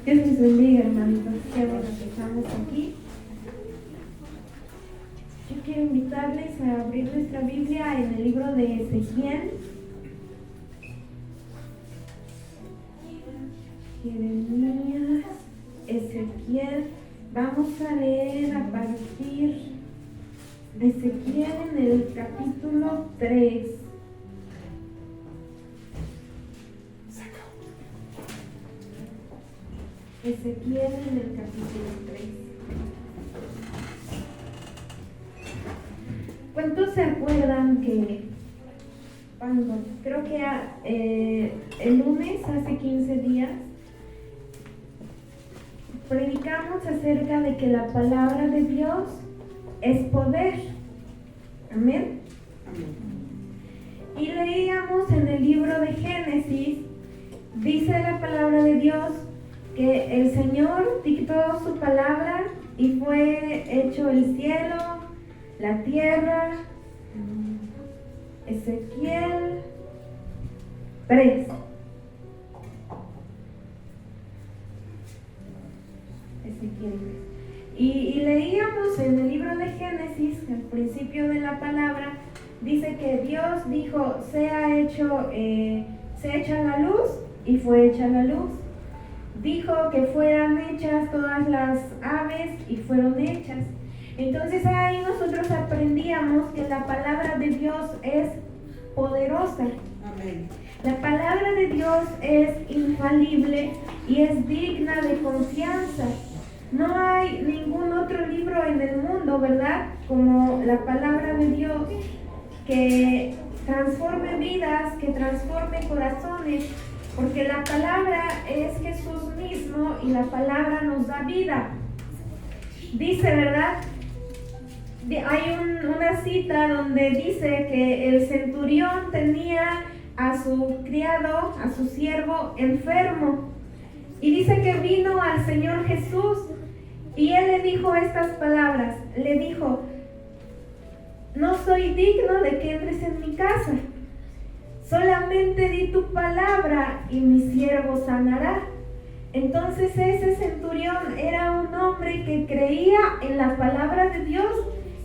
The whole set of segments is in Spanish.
Dios les bendiga, hermanitos. Qué bueno que estamos aquí. Yo quiero invitarles a abrir nuestra Biblia en el libro de Ezequiel. Jeremías, Ezequiel. Vamos a leer a partir de Ezequiel en el capítulo 3. Ezequiel en el capítulo 3. ¿Cuántos se acuerdan que creo que el lunes, hace 15 días, predicamos acerca de que la palabra de Dios es poder? Amén. Y leíamos en el libro de Génesis, dice la palabra de Dios, que el Señor dictó su palabra y fue hecho el cielo, la tierra. Ezequiel 3. Ezequiel 3. Y leíamos en el libro de Génesis, al principio de la palabra, dice que Dios dijo, sea hecha la luz, y fue hecha la luz. Dijo que fueran hechas todas las aves y fueron hechas. Entonces ahí nosotros aprendíamos que la palabra de Dios es poderosa. Amén. La palabra de Dios es infalible y es digna de confianza. No hay ningún otro libro en el mundo, ¿verdad?, como la palabra de Dios, que transforme vidas, que transforme corazones. Porque la palabra es Jesús mismo y la palabra nos da vida. Dice, ¿verdad? Hay una cita donde dice que el centurión tenía a su criado, a su siervo enfermo. Y dice que vino al Señor Jesús y él le dijo estas palabras. Le dijo, no soy digno de que entres en mi casa. Solamente di tu palabra y mi siervo sanará. Entonces ese centurión era un hombre que creía en la palabra de Dios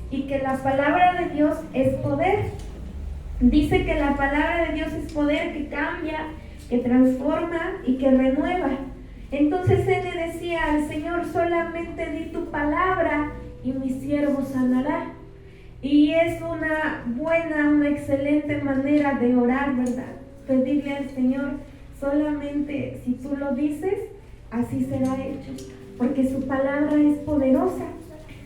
y que la palabra de Dios es poder. Dice que la palabra de Dios es poder que cambia, que transforma y que renueva. Entonces él le decía al Señor, solamente di tu palabra y mi siervo sanará. Y es una excelente manera de orar, ¿verdad? Pedirle al Señor, solamente si tú lo dices, así será hecho. Porque su palabra es poderosa.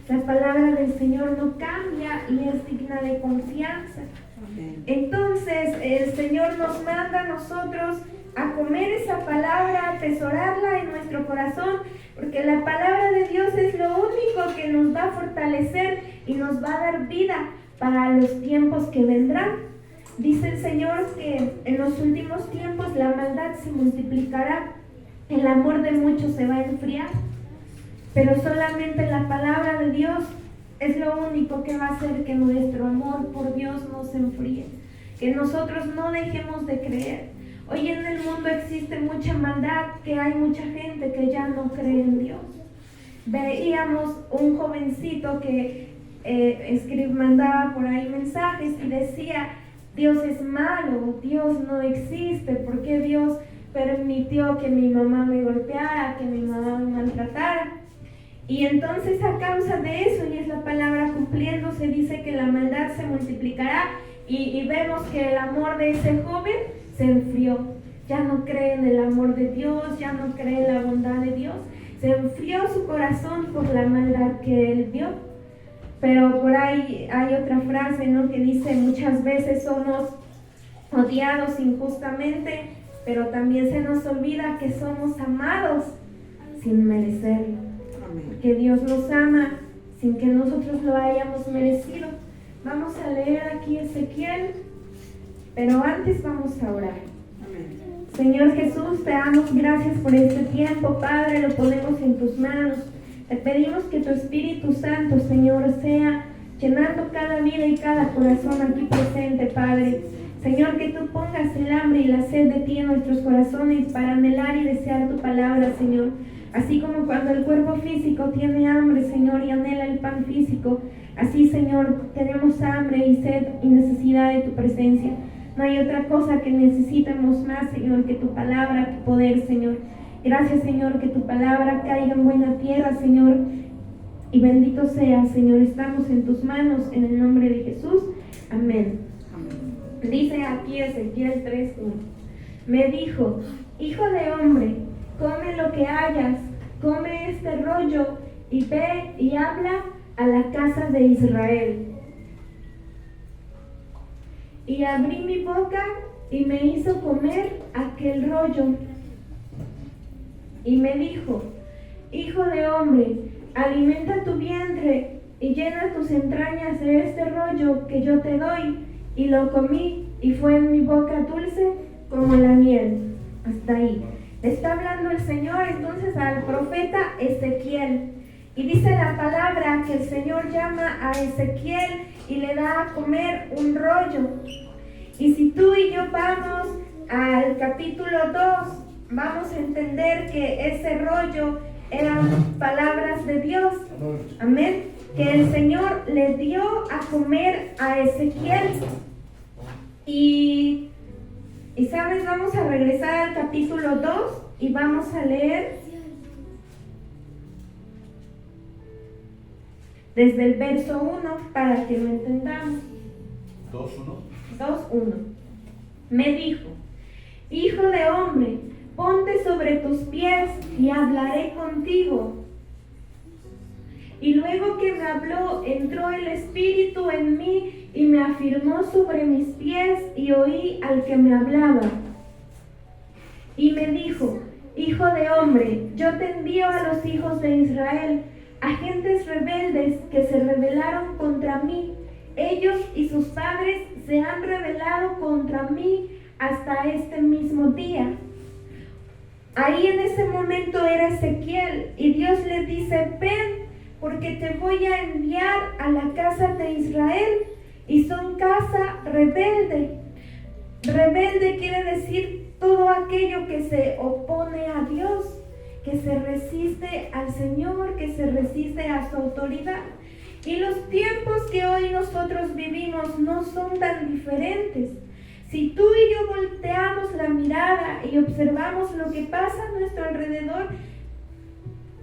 La palabra del Señor no cambia y es digna de confianza. Amén. Entonces, el Señor nos manda a nosotros a comer esa palabra, a atesorarla en nuestro corazón, porque la palabra de Dios es lo único que nos va a fortalecer y nos va a dar vida para los tiempos que vendrán. Dice el Señor que en los últimos tiempos la maldad se multiplicará, el amor de muchos se va a enfriar, pero solamente la palabra de Dios es lo único que va a hacer que nuestro amor por Dios no se enfríe, que nosotros no dejemos de creer. Hoy en el mundo existe mucha maldad, que hay mucha gente que ya no cree en Dios. Veíamos un jovencito que mandaba por ahí mensajes y decía, Dios es malo, Dios no existe, ¿por qué Dios permitió que mi mamá me golpeara, que mi mamá me maltratara? Y entonces a causa de eso, y es la palabra cumpliéndose, dice que la maldad se multiplicará y vemos que el amor de ese joven se enfrió. Ya no cree en el amor de Dios, ya no cree en la bondad de Dios. Se enfrió su corazón por la maldad que él vio. Pero por ahí hay otra frase, ¿no?, que dice, muchas veces somos odiados injustamente, pero también se nos olvida que somos amados sin merecerlo. Amén. Que Dios nos ama sin que nosotros lo hayamos merecido. Vamos a leer aquí Ezequiel, pero antes vamos a orar. Amén. Señor Jesús, te damos gracias por este tiempo, Padre, lo ponemos en tus manos. Te pedimos que tu Espíritu Santo, Señor, sea llenando cada vida y cada corazón aquí presente, Padre. Señor, que tú pongas el hambre y la sed de ti en nuestros corazones para anhelar y desear tu palabra, Señor. Así como cuando el cuerpo físico tiene hambre, Señor, y anhela el pan físico, así, Señor, tenemos hambre y sed y necesidad de tu presencia. No hay otra cosa que necesitemos más, Señor, que tu palabra, tu poder, Señor. Gracias, Señor, que tu palabra caiga en buena tierra, Señor. Y bendito sea, Señor. Estamos en tus manos, en el nombre de Jesús. Amén. Dice aquí Ezequiel 3:1. Me dijo: hijo de hombre, come lo que hayas, come este rollo y ve y habla a la casa de Israel. Y abrí mi boca y me hizo comer aquel rollo. Y me dijo: hijo de hombre, alimenta tu vientre y llena tus entrañas de este rollo que yo te doy. Y lo comí y fue en mi boca dulce como la miel. Hasta ahí. Está hablando el Señor entonces al profeta Ezequiel. Y dice la palabra que el Señor llama a Ezequiel y le da a comer un rollo. Y si tú y yo vamos al capítulo 2, vamos a entender que ese rollo eran palabras de Dios. Amén. Que el Señor le dio a comer a Ezequiel. Y sabes, vamos a regresar al capítulo 2 y vamos a leer desde el verso 1 para que lo entendamos. 2:1. Me dijo: hijo de hombre, ponte sobre tus pies y hablaré contigo. Y luego que me habló, entró el Espíritu en mí y me afirmó sobre mis pies y oí al que me hablaba. Y me dijo: hijo de hombre, yo te envío a los hijos de Israel, a gentes rebeldes que se rebelaron contra mí. Ellos y sus padres se han rebelado contra mí hasta este mismo día. Ahí en ese momento era Ezequiel y Dios le dice: ven, porque te voy a enviar a la casa de Israel. Y son casa rebelde. Rebelde quiere decir todo aquello que se opone a Dios, que se resiste al Señor, que se resiste a su autoridad. Y los tiempos que hoy nosotros vivimos no son tan diferentes. Si tú y yo volteamos la mirada y observamos lo que pasa a nuestro alrededor,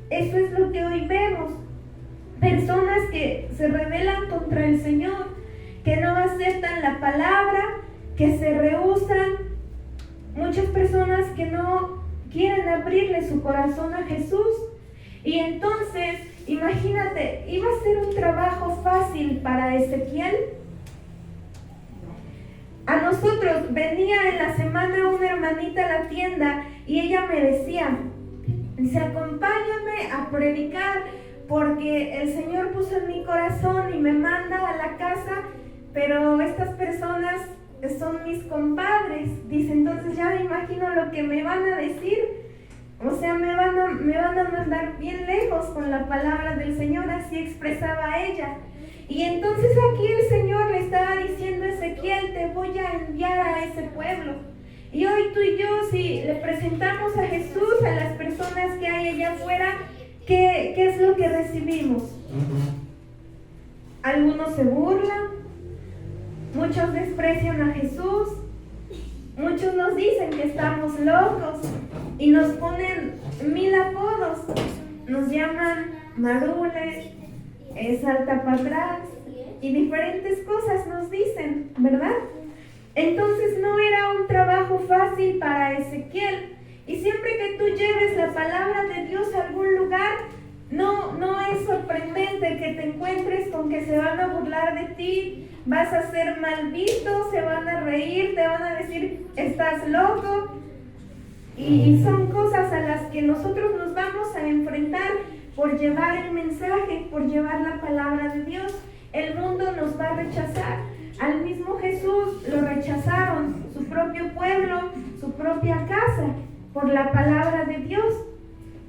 eso es lo que hoy vemos. Personas que se rebelan contra el Señor, que no aceptan la palabra, que se rehúsan. Muchas personas que no quieren abrirle su corazón a Jesús. Y entonces, imagínate, ¿iba a ser un trabajo fácil para Ezequiel? A nosotros venía en la semana una hermanita a la tienda y ella me decía, dice: acompáñame a predicar porque el Señor puso en mi corazón y me manda a la casa, pero estas personas son mis compadres. Dice, entonces ya me imagino lo que me van a decir. O sea, me van a mandar bien lejos con la palabra del Señor, así expresaba ella. Y entonces aquí el Señor le estaba diciendo a Ezequiel: te voy a enviar a ese pueblo. Y hoy tú y yo, si le presentamos a Jesús a las personas que hay allá afuera, ¿qué es lo que recibimos? Algunos se burlan, muchos desprecian a Jesús, muchos nos dicen que estamos locos y nos ponen 1000 apodos. Nos llaman marules, salta para atrás y diferentes cosas nos dicen, ¿verdad? Entonces no era un trabajo fácil para Ezequiel. Y siempre que tú lleves la palabra de Dios a algún lugar, no es sorprendente que te encuentres con que se van a burlar de ti, vas a ser mal visto, se van a reír, te van a decir: estás loco. Y son cosas a las que nosotros nos vamos a enfrentar por llevar el mensaje, por llevar la palabra de Dios. El mundo nos va a rechazar. Al mismo Jesús lo rechazaron, su propio pueblo, su propia casa, por la palabra de Dios.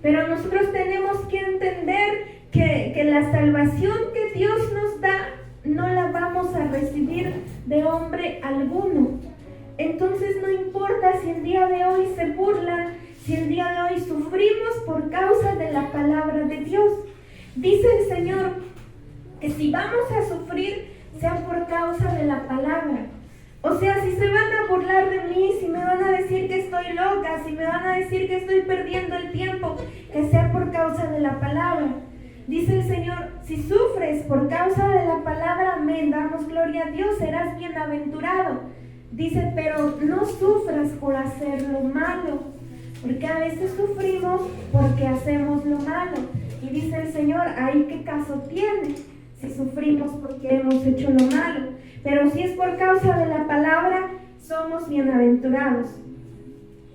Pero nosotros tenemos que entender que la salvación que Dios nos da no la vamos a recibir de hombre alguno. Entonces no importa si el día de hoy se burlan, si el día de hoy sufrimos por causa de la palabra de Dios. Dice el Señor que si vamos a sufrir, sea por causa de la palabra. O sea, si se van a burlar de mí, si me van a decir que estoy loca, si me van a decir que estoy perdiendo el tiempo, que sea por causa de la palabra. Dice el Señor, si sufres por causa de la palabra, amén, damos gloria a Dios, serás bienaventurado. Dice, pero no sufras por hacer lo malo, porque a veces sufrimos porque hacemos lo malo. Y dice el Señor, ¿ahí qué caso tiene? Si sufrimos porque hemos hecho lo malo. Pero si es por causa de la palabra, somos bienaventurados.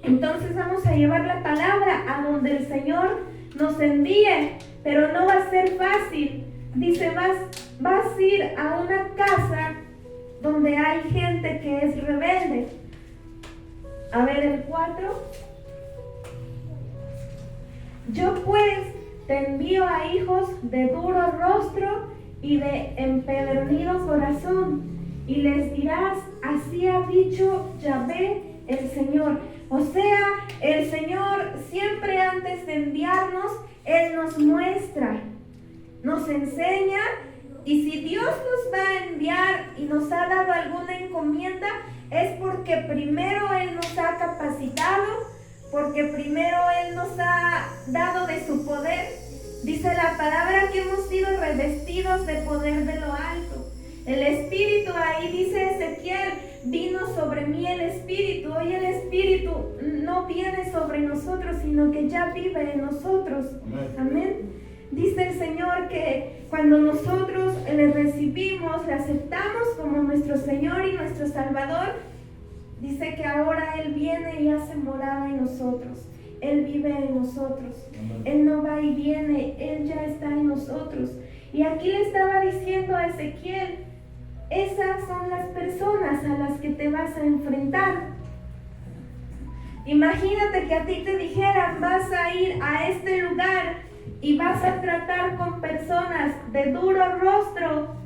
Entonces vamos a llevar la palabra a donde el Señor nos envíe, pero no va a ser fácil. Dice, vas a ir a una casa donde hay gente que es rebelde. A ver el 4. Yo pues te envío a hijos de duro rostro y de empedernido corazón, y les dirás, así ha dicho Yahvé el Señor. O sea, el Señor siempre antes de enviarnos, Él nos muestra, nos enseña, y si Dios nos va a enviar y nos ha dado alguna encomienda, es porque primero Él nos ha capacitado, porque primero Él nos ha dado de su poder. Dice la palabra que hemos sido revestidos de poder de lo alto. El Espíritu, ahí dice Ezequiel, vino sobre mí el Espíritu. Hoy el Espíritu no viene sobre nosotros, sino que ya vive en nosotros. Amén. Dice el Señor que cuando nosotros le recibimos, le aceptamos como nuestro Señor y nuestro Salvador, dice que ahora Él viene y hace morada en nosotros. Él vive en nosotros. Él no va y viene, Él ya está en nosotros. Y aquí le estaba diciendo a Ezequiel, esas son las personas a las que te vas a enfrentar. Imagínate que a ti te dijeran, vas a ir a este lugar y vas a tratar con personas de duro rostro.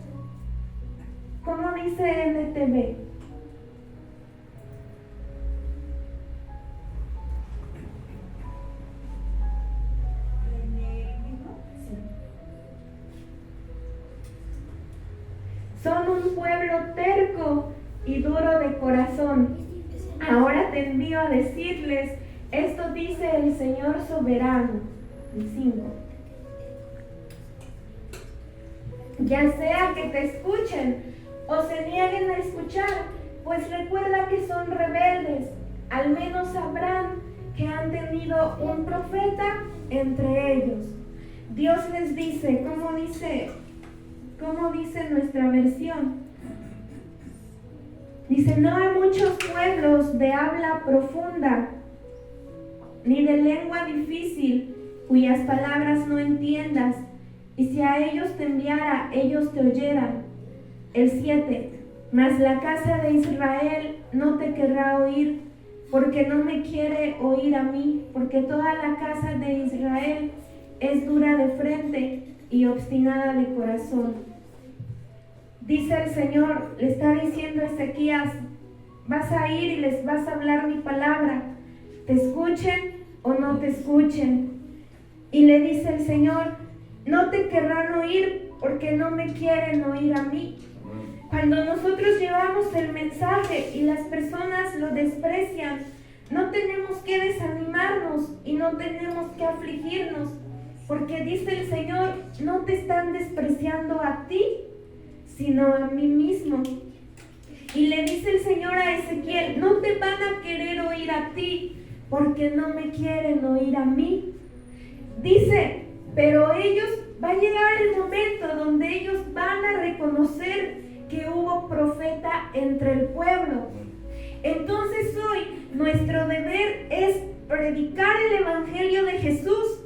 ¿Cómo dice NTV? Son un pueblo terco y duro de corazón. Ahora te envío a decirles, esto dice el Señor soberano. El 5. Ya sea que te escuchen o se nieguen a escuchar, pues recuerda que son rebeldes. Al menos sabrán que han tenido un profeta entre ellos. Dios les dice, ¿cómo dice nuestra versión? Dice, no hay muchos pueblos de habla profunda, ni de lengua difícil, cuyas palabras no entiendas, y si a ellos te enviara, ellos te oyeran. El 7, mas la casa de Israel no te querrá oír, porque no me quiere oír a mí, porque toda la casa de Israel es dura de frente y obstinada de corazón. Dice el Señor, le está diciendo a Ezequías, vas a ir y les vas a hablar mi palabra, te escuchen o no te escuchen. Y le dice el Señor, no te querrán oír porque no me quieren oír a mí. Cuando nosotros llevamos el mensaje y las personas lo desprecian, no tenemos que desanimarnos y no tenemos que afligirnos, porque dice el Señor, no te están despreciando a ti, sino a mí mismo. Y le dice el Señor a Ezequiel, no te van a querer oír a ti, porque no me quieren oír a mí. Dice, pero va a llegar el momento donde ellos van a reconocer que hubo profeta entre el pueblo. Entonces hoy nuestro deber es predicar el evangelio de Jesús.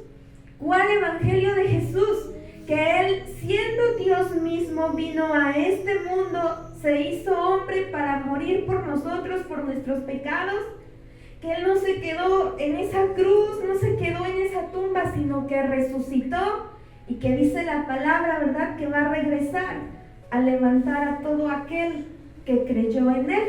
¿Cuál evangelio de Jesús? Que Él, siendo Dios mismo, vino a este mundo, se hizo hombre para morir por nosotros, por nuestros pecados, que Él no se quedó en esa cruz, no se quedó en esa tumba, sino que resucitó, y que dice la palabra, ¿verdad?, que va a regresar a levantar a todo aquel que creyó en Él.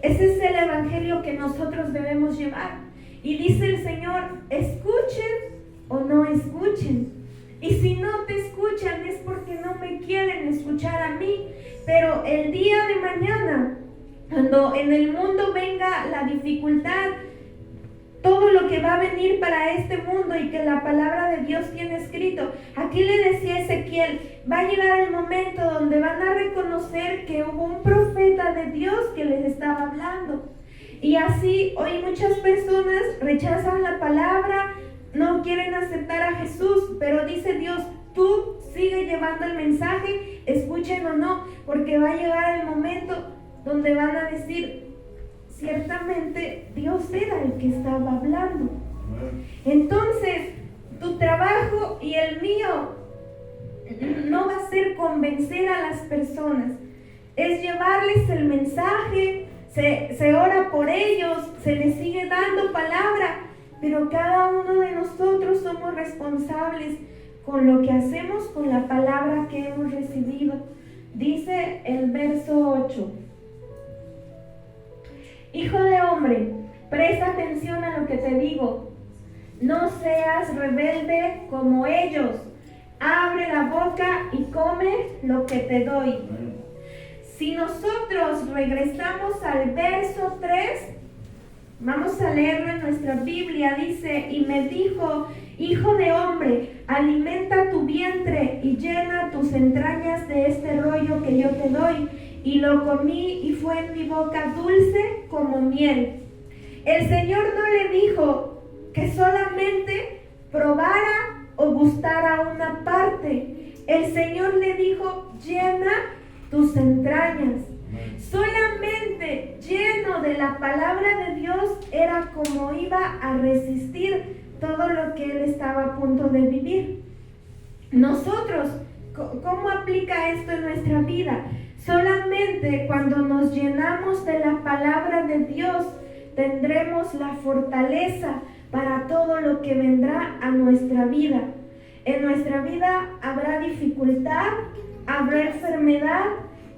Ese es el evangelio que nosotros debemos llevar. Y dice el Señor, escuchen o no escuchen. Y si no te escuchan es porque no me quieren escuchar a mí. Pero el día de mañana, cuando en el mundo venga la dificultad, todo lo que va a venir para este mundo y que la palabra de Dios tiene escrito, aquí le decía Ezequiel, va a llegar el momento donde van a reconocer que hubo un profeta de Dios que les estaba hablando. Y así hoy muchas personas rechazan la palabra, no quieren aceptar a Jesús, pero dice Dios, tú sigue llevando el mensaje, escuchen o no, porque va a llegar el momento donde van a decir, ciertamente Dios era el que estaba hablando. Entonces, tu trabajo y el mío no va a ser convencer a las personas, es llevarles el mensaje, se ora por ellos, se les sigue dando palabra, pero cada uno de nosotros somos responsables con lo que hacemos con la palabra que hemos recibido. Dice el verso 8. Hijo de hombre, presta atención a lo que te digo. No seas rebelde como ellos. Abre la boca y come lo que te doy. Si nosotros regresamos al verso 3, vamos a leerlo en nuestra Biblia. Dice, y me dijo, hijo de hombre, alimenta tu vientre y llena tus entrañas de este rollo que yo te doy. Y lo comí y fue en mi boca dulce como miel. El Señor no le dijo que solamente probara o gustara una parte. El Señor le dijo, llena tus entrañas. Solamente lleno de la palabra de Dios era como iba a resistir todo lo que él estaba a punto de vivir. Nosotros, ¿cómo aplica esto en nuestra vida? Solamente cuando nos llenamos de la palabra de Dios tendremos la fortaleza para todo lo que vendrá a nuestra vida. En nuestra vida habrá dificultad, habrá enfermedad,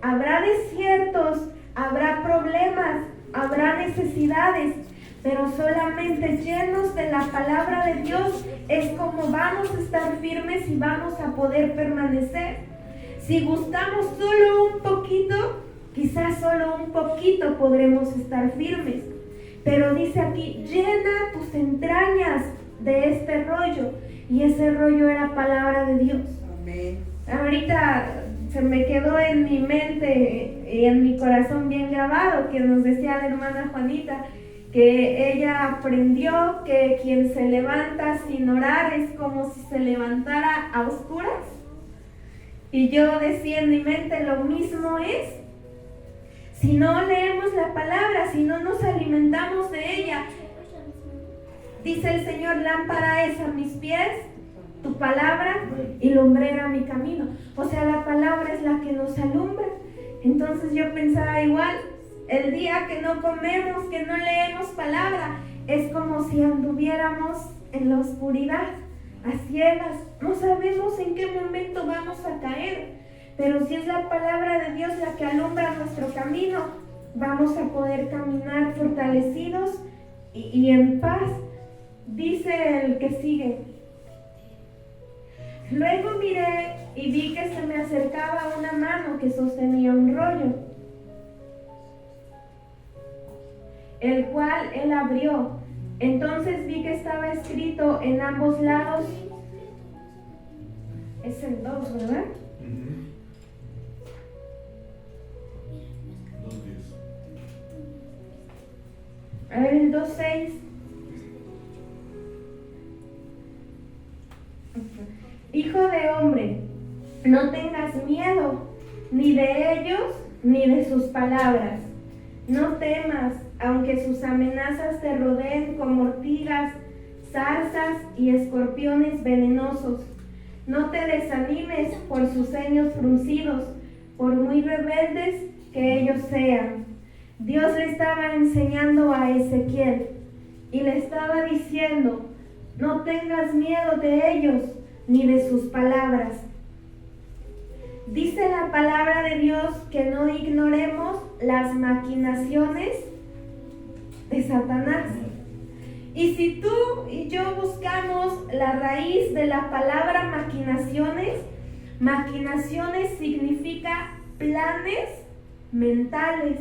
habrá desiertos, habrá problemas, habrá necesidades, pero solamente llenos de la palabra de Dios es como vamos a estar firmes y vamos a poder permanecer. Si gustamos solo un poquito, quizás solo un poquito podremos estar firmes. Pero dice aquí, llena tus entrañas de este rollo. Y ese rollo era palabra de Dios. Amén. Ahorita se me quedó en mi mente y en mi corazón bien grabado que nos decía la hermana Juanita, que ella aprendió que quien se levanta sin orar es como si se levantara a oscuras. Y yo decía en mi mente, lo mismo es. Si no leemos la palabra, si no nos alimentamos de ella, dice el Señor, lámpara es a mis pies, tu palabra, y lumbrera mi camino. O sea, la palabra es la que nos alumbra. Entonces yo pensaba igual, el día que no comemos, que no leemos palabra, es como si anduviéramos en la oscuridad, a ciegas. No sabemos en qué momento vamos a caer, pero si es la palabra de Dios la que alumbra nuestro camino, vamos a poder caminar fortalecidos y en paz. Dice el que sigue, luego miré y vi que se me acercaba una mano que sostenía un rollo, el cual él abrió. Entonces vi que estaba escrito en ambos lados, es el 2, ¿verdad? 2:10. A ver, el 2:6. Hijo de hombre, no tengas miedo, ni de ellos, ni de sus palabras. No temas, aunque sus amenazas te rodeen como ortigas, zarzas y escorpiones venenosos. No te desanimes por sus ceños fruncidos, por muy rebeldes que ellos sean. Dios le estaba enseñando a Ezequiel y le estaba diciendo, no tengas miedo de ellos ni de sus palabras. Dice la palabra de Dios que no ignoremos las maquinaciones de Satanás. Y si tú y yo buscamos la raíz de la palabra maquinaciones significa planes mentales.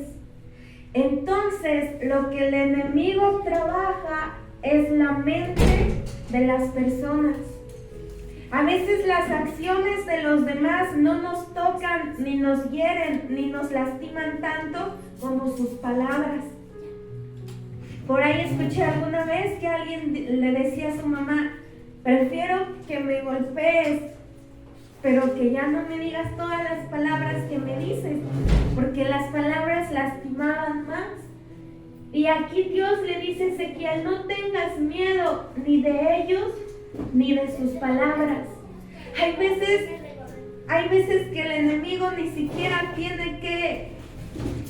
Entonces, lo que el enemigo trabaja es la mente de las personas. A veces las acciones de los demás no nos tocan, ni nos hieren, ni nos lastiman tanto como sus palabras. Por ahí escuché alguna vez que alguien le decía a su mamá: prefiero que me golpees, pero que ya no me digas todas las palabras que me dices, porque las palabras lastimaban más. Y aquí Dios le dice a Ezequiel: no tengas miedo ni de ellos ni de sus palabras. Hay veces que el enemigo ni siquiera tiene que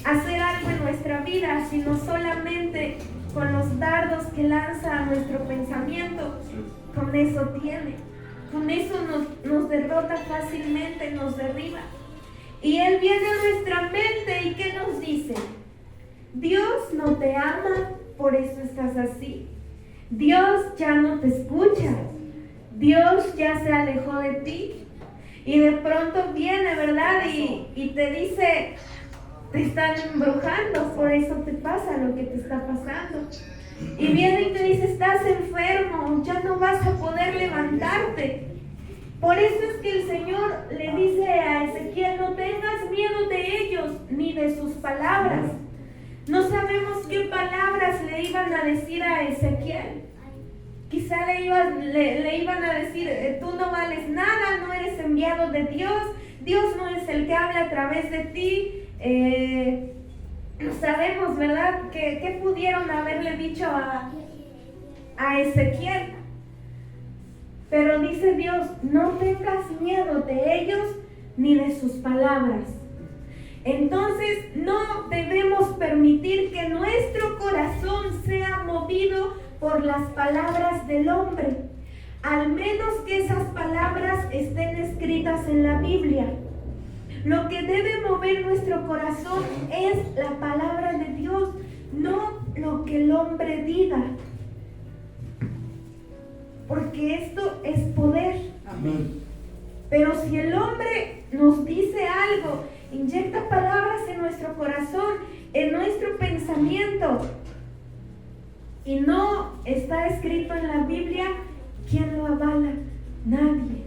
hacer algo en nuestra vida, sino solamente con los dardos que lanza a nuestro pensamiento. Con eso tiene. Con eso nos derrota fácilmente, nos derriba. Y Él viene a nuestra mente y ¿qué nos dice? Dios no te ama, por eso estás así. Dios ya no te escucha. Dios ya se alejó de ti. Y de pronto viene, ¿verdad? Y te dice: te están embrujando, por eso te pasa lo que te está pasando. Y viene y te dice: estás enfermo, ya no vas a poder levantarte. Por eso es que el Señor le dice a Ezequiel: no tengas miedo de ellos ni de sus palabras. No sabemos qué palabras le iban a decir a Ezequiel. Quizá le iban a decir: tú no vales nada, no eres enviado de Dios, Dios no es el que habla a través de ti. No sabemos, ¿verdad? ¿Qué pudieron haberle dicho a Ezequiel? Pero dice Dios: no tengas miedo de ellos ni de sus palabras. Entonces no debemos permitir que nuestro corazón sea movido por las palabras del hombre, al menos que esas palabras estén escritas en la Biblia. Lo que debe mover nuestro corazón es la palabra de Dios, no lo que el hombre diga. Porque esto es poder. Amén. Pero si el hombre nos dice algo, inyecta palabras en nuestro corazón, en nuestro pensamiento, y no está escrito en la Biblia, ¿quién lo avala? Nadie.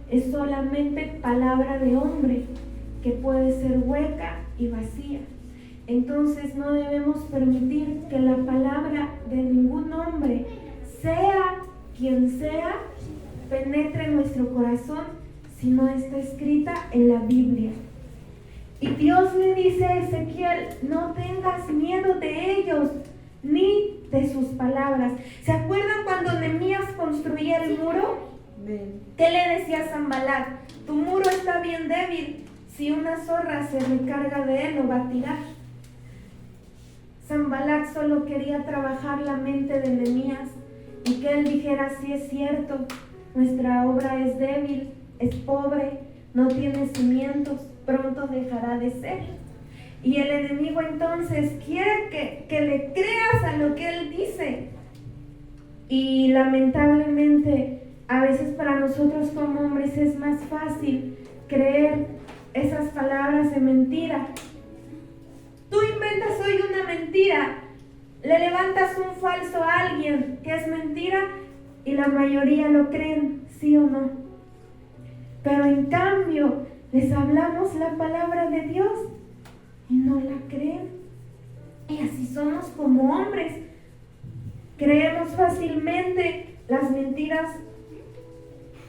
Es solamente palabra de hombre, que puede ser hueca y vacía. Entonces no debemos permitir que la palabra de ningún hombre, sea quien sea, penetre en nuestro corazón si no está escrita en la Biblia. Y Dios le dice a Ezequiel: no tengas miedo de ellos ni de sus palabras. ¿Se acuerdan cuando Nehemías construía el muro? ¿Qué le decía a Sanbalat? Tu muro está bien débil, si una zorra se recarga de él lo va a tirar. Sanbalat solo quería trabajar la mente de Nehemías y que él dijera: sí, es cierto, nuestra obra es débil, es pobre, no tiene cimientos, pronto dejará de ser. Y el enemigo entonces quiere que le creas a lo que él dice. Y lamentablemente a veces para nosotros como hombres es más fácil creer esas palabras de mentira. Tú inventas hoy una mentira, le levantas un falso a alguien que es mentira y la mayoría lo creen, ¿sí o no? Pero en cambio les hablamos la palabra de Dios y no la creen. Y así somos como hombres. Creemos fácilmente las mentiras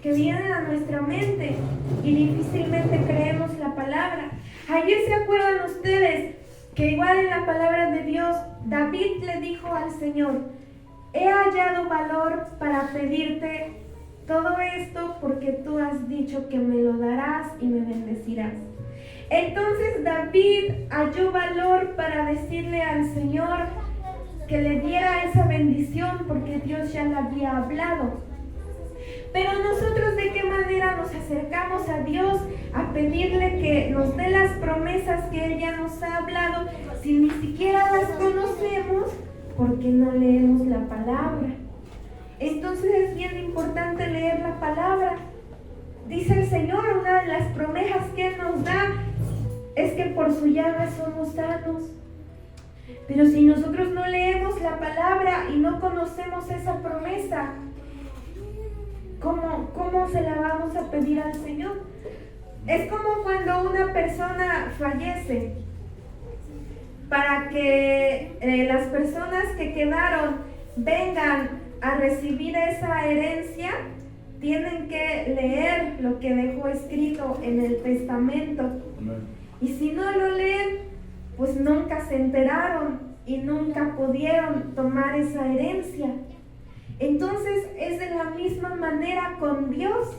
que vienen a nuestra mente y difícilmente creemos la palabra. Ayer se acuerdan ustedes que igual en la palabra de Dios, David le dijo al Señor: he hallado valor para pedirte todo esto porque tú has dicho que me lo darás y me bendecirás. Entonces David halló valor para decirle al Señor que le diera esa bendición porque Dios ya le había hablado. Pero nosotros, ¿de qué manera nos acercamos a Dios a pedirle que nos dé las promesas que Él ya nos ha hablado si ni siquiera las conocemos porque no leemos la palabra. Entonces es bien importante leer la palabra. Dice el Señor, una de las promesas que Él nos da es que por su llaga somos sanos. Pero si nosotros no leemos la palabra y no conocemos esa promesa, ¿cómo se la vamos a pedir al Señor? Es como cuando una persona fallece. Para que las personas que quedaron vengan a recibir esa herencia, tienen que leer lo que dejó escrito en el testamento. Y si no lo leen, pues nunca se enteraron y nunca pudieron tomar esa herencia. Entonces es de la misma manera con Dios.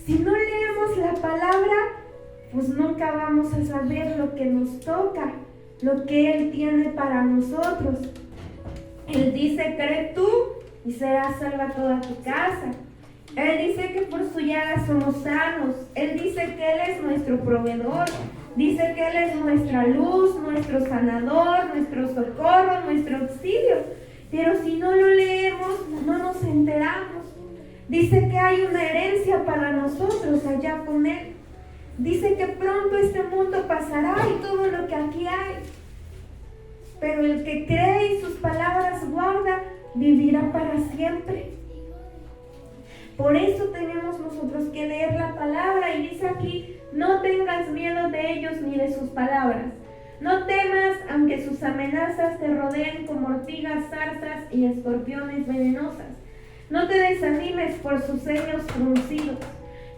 Si no leemos la palabra, pues nunca vamos a saber lo que nos toca, lo que Él tiene para nosotros. Él dice, cree tú y será salva toda tu casa. Él dice que por su llaga somos sanos. Él dice que Él es nuestro proveedor. Dice que Él es nuestra luz, nuestro sanador, nuestro socorro, nuestro auxilio. Pero si no lo leemos, no nos enteramos. Dice que hay una herencia para nosotros allá con Él. Dice que pronto este mundo pasará y todo lo que aquí hay. Pero el que cree y sus palabras guarda, vivirá para siempre. Por eso tenemos nosotros que leer la palabra. Y dice aquí, no tengas miedo de ellos ni de sus palabras. No temas, aunque sus amenazas te rodeen como ortigas, zarzas y escorpiones venenosas. No te desanimes por sus ceños fruncidos.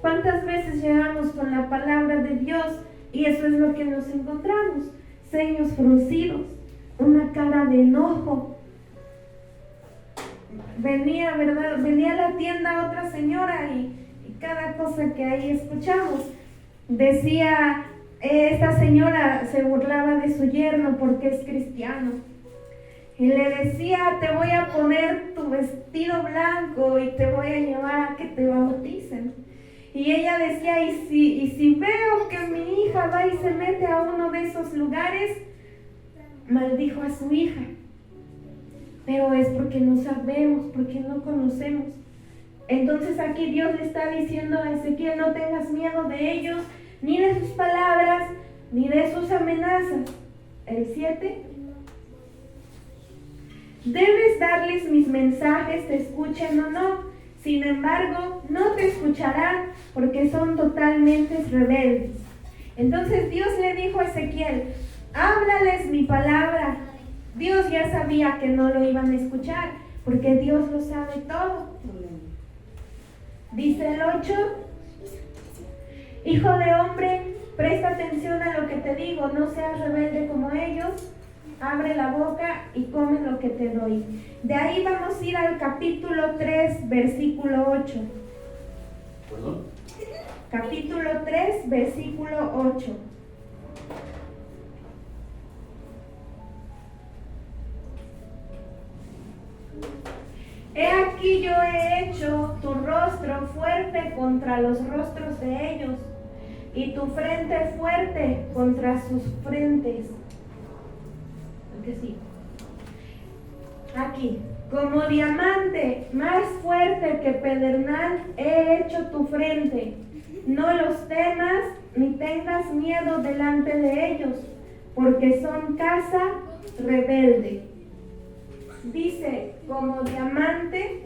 ¿Cuántas veces llegamos con la palabra de Dios y eso es lo que nos encontramos? Ceños fruncidos, una cara de enojo. Venía a la tienda otra señora y cada cosa que ahí escuchamos, decía, esta señora se burlaba de su yerno porque es cristiano. Y le decía, te voy a poner tu vestido blanco y te voy a llevar a que te bauticen. Y ella decía, y si veo que mi hija va y se mete a uno de esos lugares, maldijo a su hija. Pero es porque no sabemos, porque no conocemos. Entonces aquí Dios le está diciendo a Ezequiel, no tengas miedo de ellos, ni de sus palabras, ni de sus amenazas. El 7. Debes darles mis mensajes, te escuchen o no. Sin embargo, no te escucharán porque son totalmente rebeldes. Entonces Dios le dijo a Ezequiel, háblales mi palabra. Dios ya sabía que no lo iban a escuchar porque Dios lo sabe todo. Dice el 8, hijo de hombre, presta atención a lo que te digo, no seas rebelde como ellos. Abre la boca y come lo que te doy. De ahí vamos a ir al capítulo 3, versículo 8. ¿Perdón? Capítulo 3, versículo 8. He aquí yo he hecho tu rostro fuerte contra los rostros de ellos, y tu frente fuerte contra sus frentes. Que sí. Aquí, como diamante más fuerte que pedernal he hecho tu frente. No los temas ni tengas miedo delante de ellos, porque son casa rebelde. Dice, como diamante,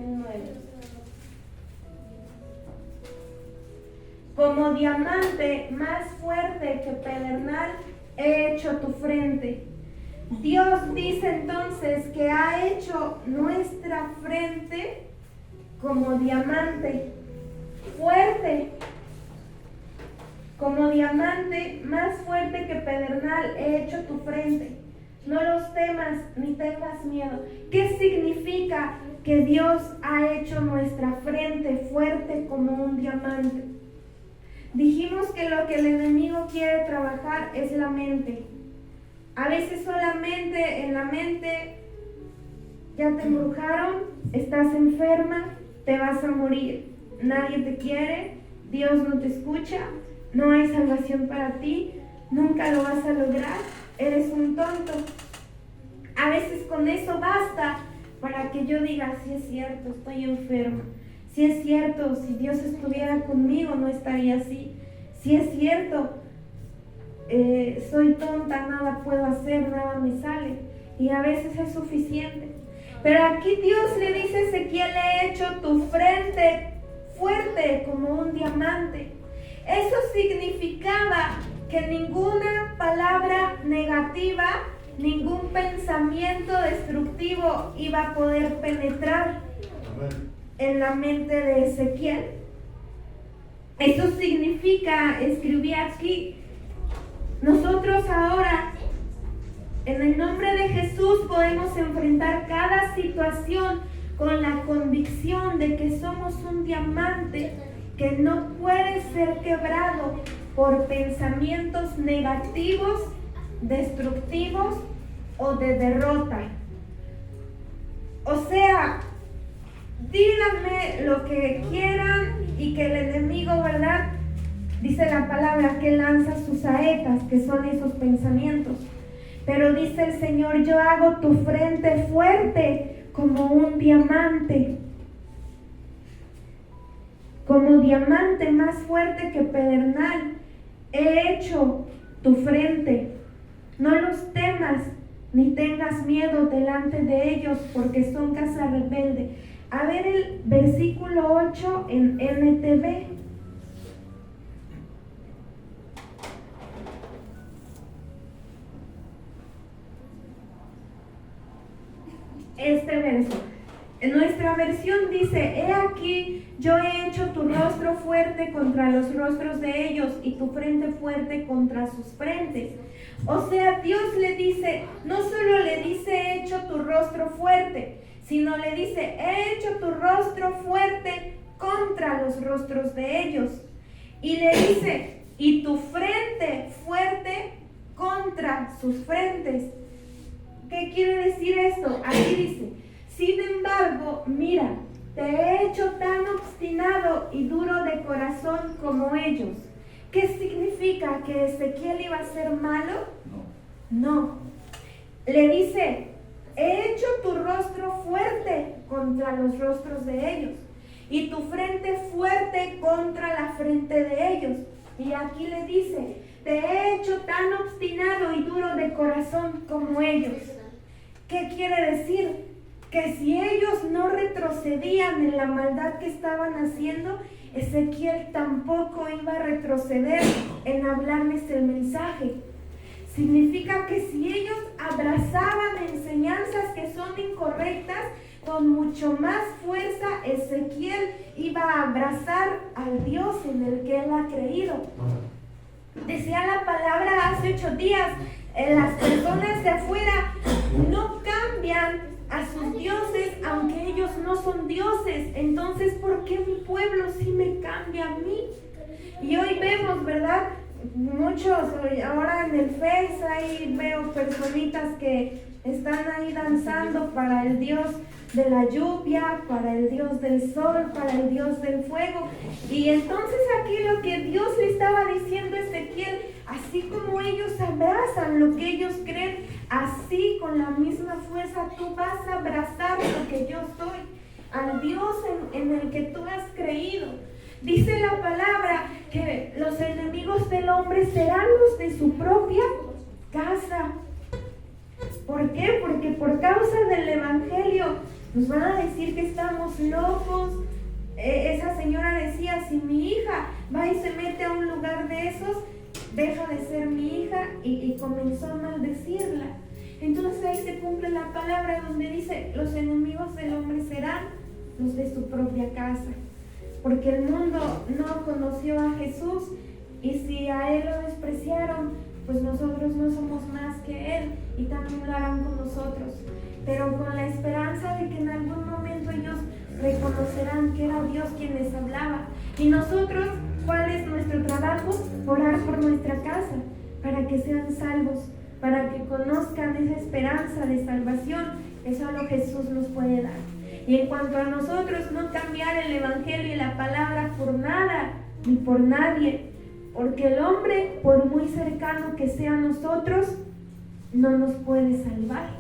como diamante más fuerte que pedernal he hecho tu frente. Dios dice entonces que ha hecho nuestra frente como diamante fuerte, como diamante más fuerte que pedernal he hecho tu frente. No los temas ni tengas miedo. ¿Qué significa que Dios ha hecho nuestra frente fuerte como un diamante? Dijimos que lo que el enemigo quiere trabajar es la mente. A veces solamente en la mente ya te embrujaron, estás enferma, te vas a morir, nadie te quiere, Dios no te escucha, no hay salvación para ti, nunca lo vas a lograr, eres un tonto. A veces con eso basta para que yo diga, sí es cierto, estoy enferma. Sí es cierto, si Dios estuviera conmigo no estaría así. Sí es cierto, soy tonta, nada puedo hacer, nada me sale. Y a veces es suficiente. Pero aquí Dios le dice a Ezequiel, he hecho tu frente fuerte como un diamante. Eso significaba que ninguna palabra negativa, ningún pensamiento destructivo iba a poder penetrar en la mente de Ezequiel. Eso significa, escribí aquí, nosotros ahora, en el nombre de Jesús, podemos enfrentar cada situación con la convicción de que somos un diamante que no puede ser quebrado por pensamientos negativos, destructivos o de derrota. O sea, díganme lo que quieran y que el enemigo, ¿verdad? Dice la palabra que lanza sus saetas, que son esos pensamientos. Pero dice el Señor, yo hago tu frente fuerte como un diamante. Como diamante más fuerte que pedernal. He hecho tu frente. No los temas ni tengas miedo delante de ellos, porque son casa rebelde. A ver el versículo 8 en NTV. Este verso. En nuestra versión dice, he aquí, yo he hecho tu rostro fuerte contra los rostros de ellos y tu frente fuerte contra sus frentes. O sea, Dios le dice, no solo le dice, he hecho tu rostro fuerte, sino le dice, he hecho tu rostro fuerte contra los rostros de ellos. Y le dice, y tu frente fuerte contra sus frentes. ¿Qué quiere decir esto? Aquí dice, sin embargo, mira, te he hecho tan obstinado y duro de corazón como ellos. ¿Qué significa? ¿Que Ezequiel iba a ser malo? No. Le dice, he hecho tu rostro fuerte contra los rostros de ellos y tu frente fuerte contra la frente de ellos. Y aquí le dice, te he hecho tan obstinado y duro de corazón como ellos. ¿Qué quiere decir? Que si ellos no retrocedían en la maldad que estaban haciendo, Ezequiel tampoco iba a retroceder en hablarles el mensaje. Significa que si ellos abrazaban enseñanzas que son incorrectas, con mucho más fuerza Ezequiel iba a abrazar al Dios en el que él ha creído. Decía la palabra hace 8 días, las personas de afuera no cambian a sus dioses, aunque ellos no son dioses. Entonces, ¿por qué mi pueblo sí me cambia a mí? Y hoy vemos, ¿verdad? Muchos, ahora en el Face ahí veo personitas que están ahí danzando para el Dios de la lluvia, para el Dios del sol, para el Dios del fuego. Y entonces aquí lo que Dios le estaba diciendo a Ezequiel, así como ellos abrazan lo que ellos creen, así con la misma fuerza tú vas a abrazar lo que yo soy, al Dios en el que tú has creído. Dice la palabra que los enemigos del hombre serán los de su propia casa. ¿Por qué? Porque por causa del evangelio nos van a decir que estamos locos. Esa señora decía, si mi hija va y se mete a un lugar de esos, deja de ser mi hija, y comenzó a maldecirla. Entonces ahí se cumple la palabra donde dice, los enemigos del hombre serán los de su propia casa. Porque el mundo no conoció a Jesús, y si a él lo despreciaron, pues nosotros no somos más que él, y también lo harán con nosotros. Pero con la esperanza de que en algún momento ellos reconocerán que era Dios quien les hablaba. Y nosotros, ¿cuál es nuestro trabajo? Orar por nuestra casa, para que sean salvos, para que conozcan esa esperanza de salvación que solo Jesús nos puede dar. Y en cuanto a nosotros, no cambiar el evangelio y la palabra por nada ni por nadie, porque el hombre, por muy cercano que sea a nosotros, no nos puede salvar.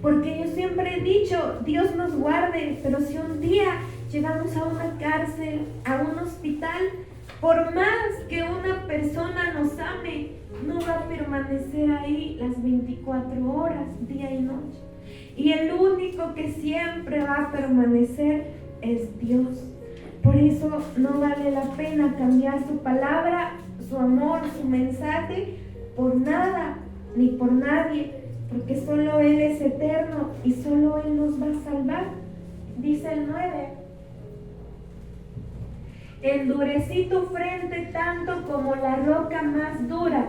Porque yo siempre he dicho, Dios nos guarde, pero si un día llegamos a una cárcel, a un hospital, por más que una persona nos ame, no va a permanecer ahí las 24 horas, día y noche. Y el único que siempre va a permanecer es Dios. Por eso no vale la pena cambiar su palabra, su amor, su mensaje, por nada ni por nadie, porque solo Él es eterno y solo Él nos va a salvar. Dice el 9: endurecí tu frente tanto como la roca más dura.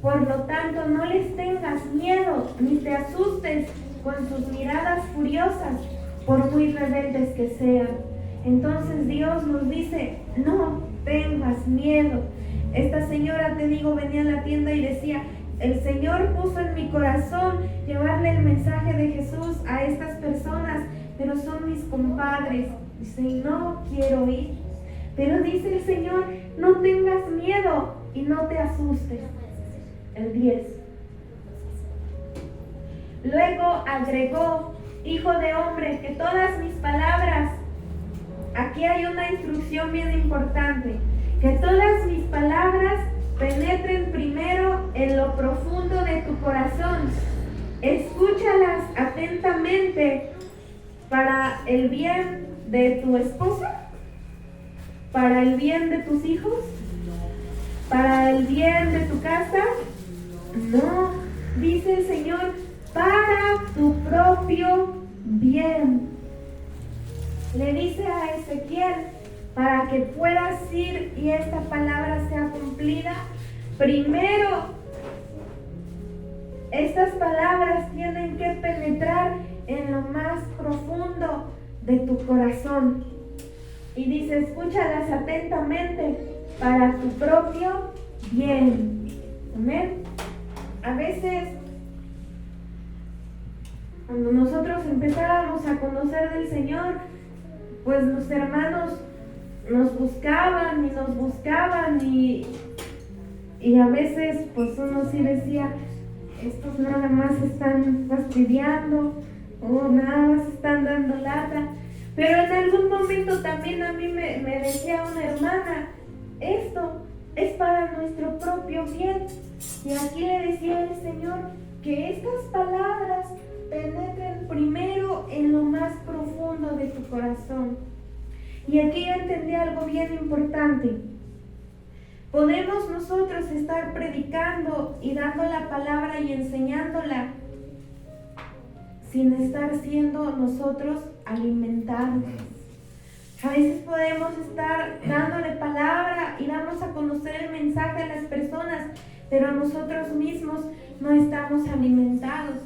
Por lo tanto, no les tengas miedo, ni te asustes con sus miradas furiosas, por muy rebeldes que sean. Entonces Dios nos dice, no tengas miedo. Esta señora, te digo, venía a la tienda y decía, el Señor puso en mi corazón llevarle el mensaje de Jesús a estas personas, pero son mis compadres. Dice, no quiero ir. Pero dice el Señor, no tengas miedo y no te asustes. El 10. Luego agregó, hijo de hombre, que todas mis palabras, aquí hay una instrucción bien importante, que todas mis palabras penetren primero en lo profundo de tu corazón. Escúchalas atentamente para el bien de tu esposa, para el bien de tus hijos, para el bien de tu casa. No, dice el Señor, para tu propio bien. Le dice a Ezequiel, para que puedas ir y esta palabra sea cumplida, primero estas palabras tienen que penetrar en lo más profundo de tu corazón. Y dice, escúchalas atentamente para tu propio bien. Amén. A veces, cuando nosotros empezábamos a conocer del Señor, pues los hermanos nos buscaban y a veces pues uno sí decía, estos nada más están fastidiando o nada más están dando lata. Pero en algún momento también a mí me decía una hermana, esto es para nuestro propio bien. Y aquí le decía el Señor que estas palabras penetren primero en lo más profundo de tu corazón. Y aquí yo entendí algo bien importante. Podemos nosotros estar predicando y dando la palabra y enseñándola sin estar siendo nosotros alimentados. A veces podemos estar dándole palabra y damos a conocer el mensaje a las personas, pero nosotros mismos no estamos alimentados.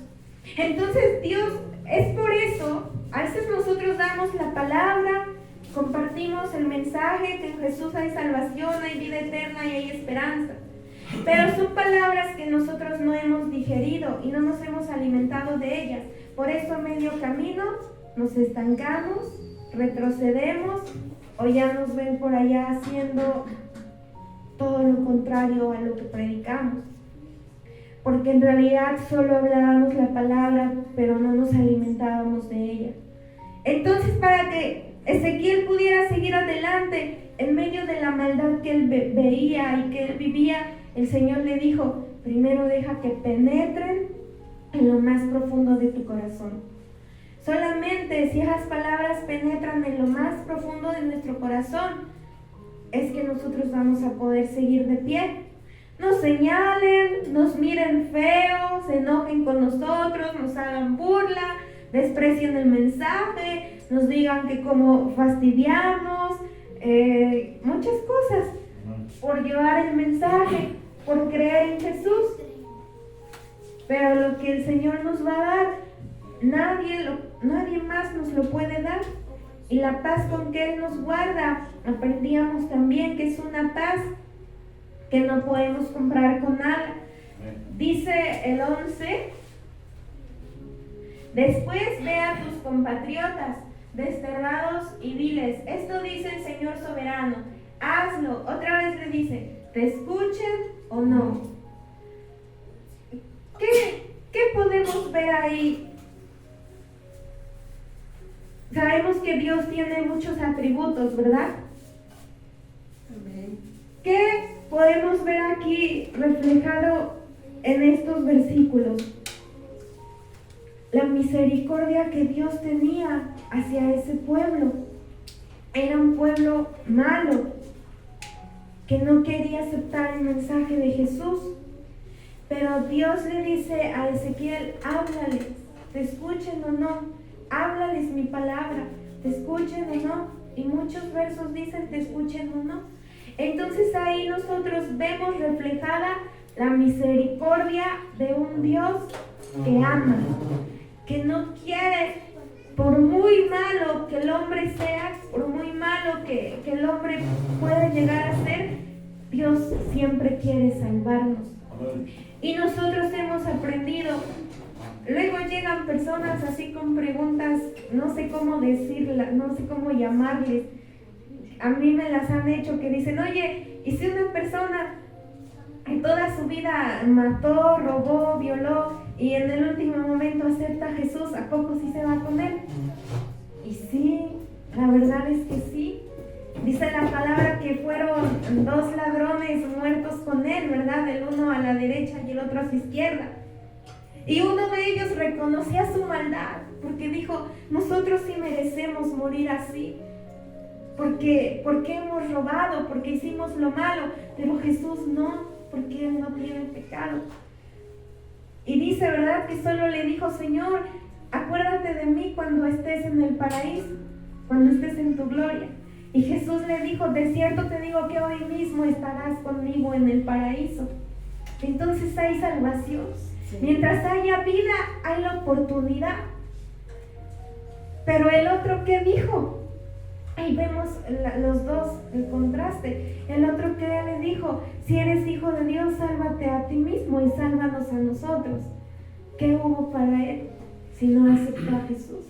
Entonces Dios, es por eso, a veces nosotros damos la palabra, compartimos el mensaje que en Jesús hay salvación, hay vida eterna y hay esperanza. Pero son palabras que nosotros no hemos digerido y no nos hemos alimentado de ellas. Por eso a medio camino nos estancamos, retrocedemos o ya nos ven por allá haciendo todo lo contrario a lo que predicamos. Porque en realidad solo hablábamos la palabra, pero no nos alimentábamos de ella. Entonces, para que Ezequiel pudiera seguir adelante en medio de la maldad que él veía y que él vivía, el Señor le dijo, primero deja que penetren en lo más profundo de tu corazón. Solamente si esas palabras penetran en lo más profundo de nuestro corazón, es que nosotros vamos a poder seguir de pie. Nos señalen, nos miren feo, se enojen con nosotros, nos hagan burla, desprecien el mensaje, nos digan que como fastidiamos, muchas cosas, por llevar el mensaje, por creer en Jesús. Pero lo que el Señor nos va a dar, nadie más nos lo puede dar. Y la paz con que Él nos guarda, aprendíamos también que es una paz que no podemos comprar con nada. Dice el 11, después ve a tus compatriotas desterrados y diles, esto dice el Señor soberano, hazlo. Otra vez le dice, ¿te escuchen o no? ¿Qué podemos ver ahí Sabemos que Dios tiene muchos atributos, ¿verdad? ¿Qué podemos ver aquí reflejado en estos versículos? La misericordia que Dios tenía hacia ese pueblo. Era un pueblo malo, que no quería aceptar el mensaje de Jesús. Pero Dios le dice a Ezequiel, háblales, te escuchen o no, háblales mi palabra, te escuchen o no. Y muchos versos dicen, te escuchen o no. Entonces ahí nosotros vemos reflejada la misericordia de un Dios que ama, que no quiere, por muy malo que el hombre sea, por muy malo que el hombre pueda llegar a ser, Dios siempre quiere salvarnos. Y nosotros hemos aprendido. Luego llegan personas así con preguntas, no sé cómo decirlas, no sé cómo llamarles. A mí me las han hecho, que dicen, oye, ¿y si una persona en toda su vida mató, robó, violó y en el último momento acepta a Jesús, ¿a poco sí se va con él? Y sí, la verdad es que sí. Dice la palabra que fueron 2 ladrones muertos con él, ¿verdad? El uno a la derecha y el otro a su izquierda. Y uno de ellos reconocía su maldad, porque dijo, nosotros sí merecemos morir así, porque hemos robado, porque hicimos lo malo, pero Jesús no, porque Él no tiene pecado. Y dice, ¿verdad? Que solo le dijo, Señor, acuérdate de mí cuando estés en el paraíso, cuando estés en tu gloria. Y Jesús le dijo, de cierto te digo que hoy mismo estarás conmigo en el paraíso. Entonces hay salvación. Sí. Mientras haya vida, hay la oportunidad. Pero el otro, ¿qué dijo? Ahí vemos los dos, el contraste. El otro que le dijo, si eres hijo de Dios, sálvate a ti mismo y sálvanos a nosotros. ¿Qué hubo para él si no aceptó a Jesús?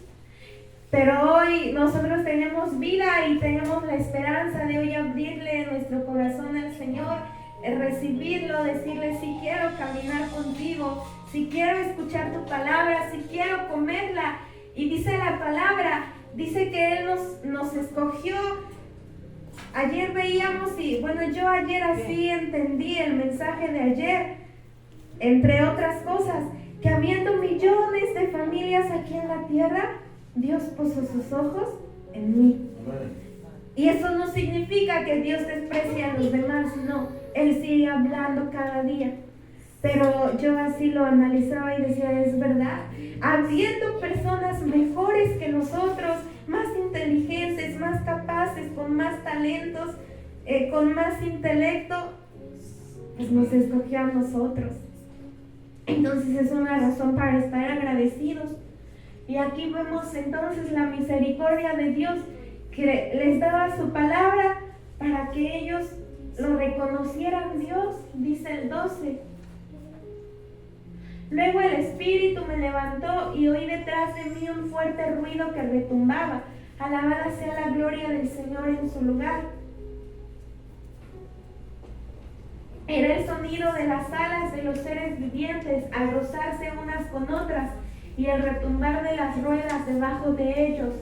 Pero hoy nosotros tenemos vida y tenemos la esperanza de hoy abrirle nuestro corazón al Señor, recibirlo, decirle, si quiero caminar contigo, si quiero escuchar tu palabra, si quiero comerla. Y dice la palabra, dice que Él nos escogió. Ayer veíamos, y bueno, yo ayer así entendí el mensaje de ayer, entre otras cosas, que habiendo millones de familias aquí en la tierra, Dios puso sus ojos en mí. Y eso no significa que Dios desprecie a los demás, no. Él sigue hablando cada día. Pero yo así lo analizaba y decía, es verdad. Habiendo personas mejores que nosotros, más inteligentes, más capaces, con más talentos, con más intelecto, pues nos escogió a nosotros. Entonces es una razón para estar agradecidos. Y aquí vemos entonces la misericordia de Dios, que les daba su palabra para que ellos lo reconocieran Dios, dice el 12. Luego el Espíritu me levantó y oí detrás de mí un fuerte ruido que retumbaba. Alabada sea la gloria del Señor en su lugar. Era el sonido de las alas de los seres vivientes al rozarse unas con otras y el retumbar de las ruedas debajo de ellos.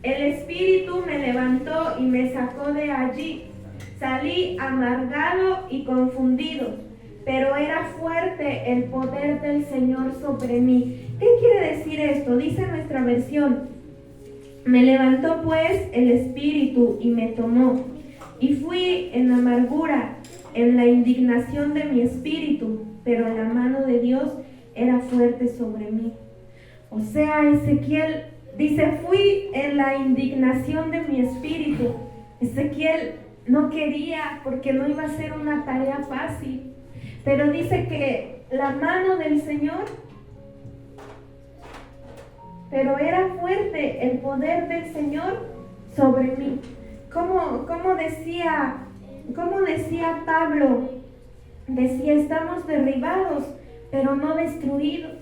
El Espíritu me levantó y me sacó de allí. Salí amargado y confundido, pero era fuerte el poder del Señor sobre mí. ¿Qué quiere decir esto? Dice nuestra versión: me levantó pues el Espíritu y me tomó, y fui en amargura, en la indignación de mi espíritu, pero la mano de Dios era fuerte sobre mí. O sea, Ezequiel dice, fui en la indignación de mi espíritu. Ezequiel no quería, porque no iba a ser una tarea fácil, pero dice que la mano del Señor, pero era fuerte el poder del Señor sobre mí. ¿Cómo decía Pablo? Decía, estamos derribados, pero no destruidos.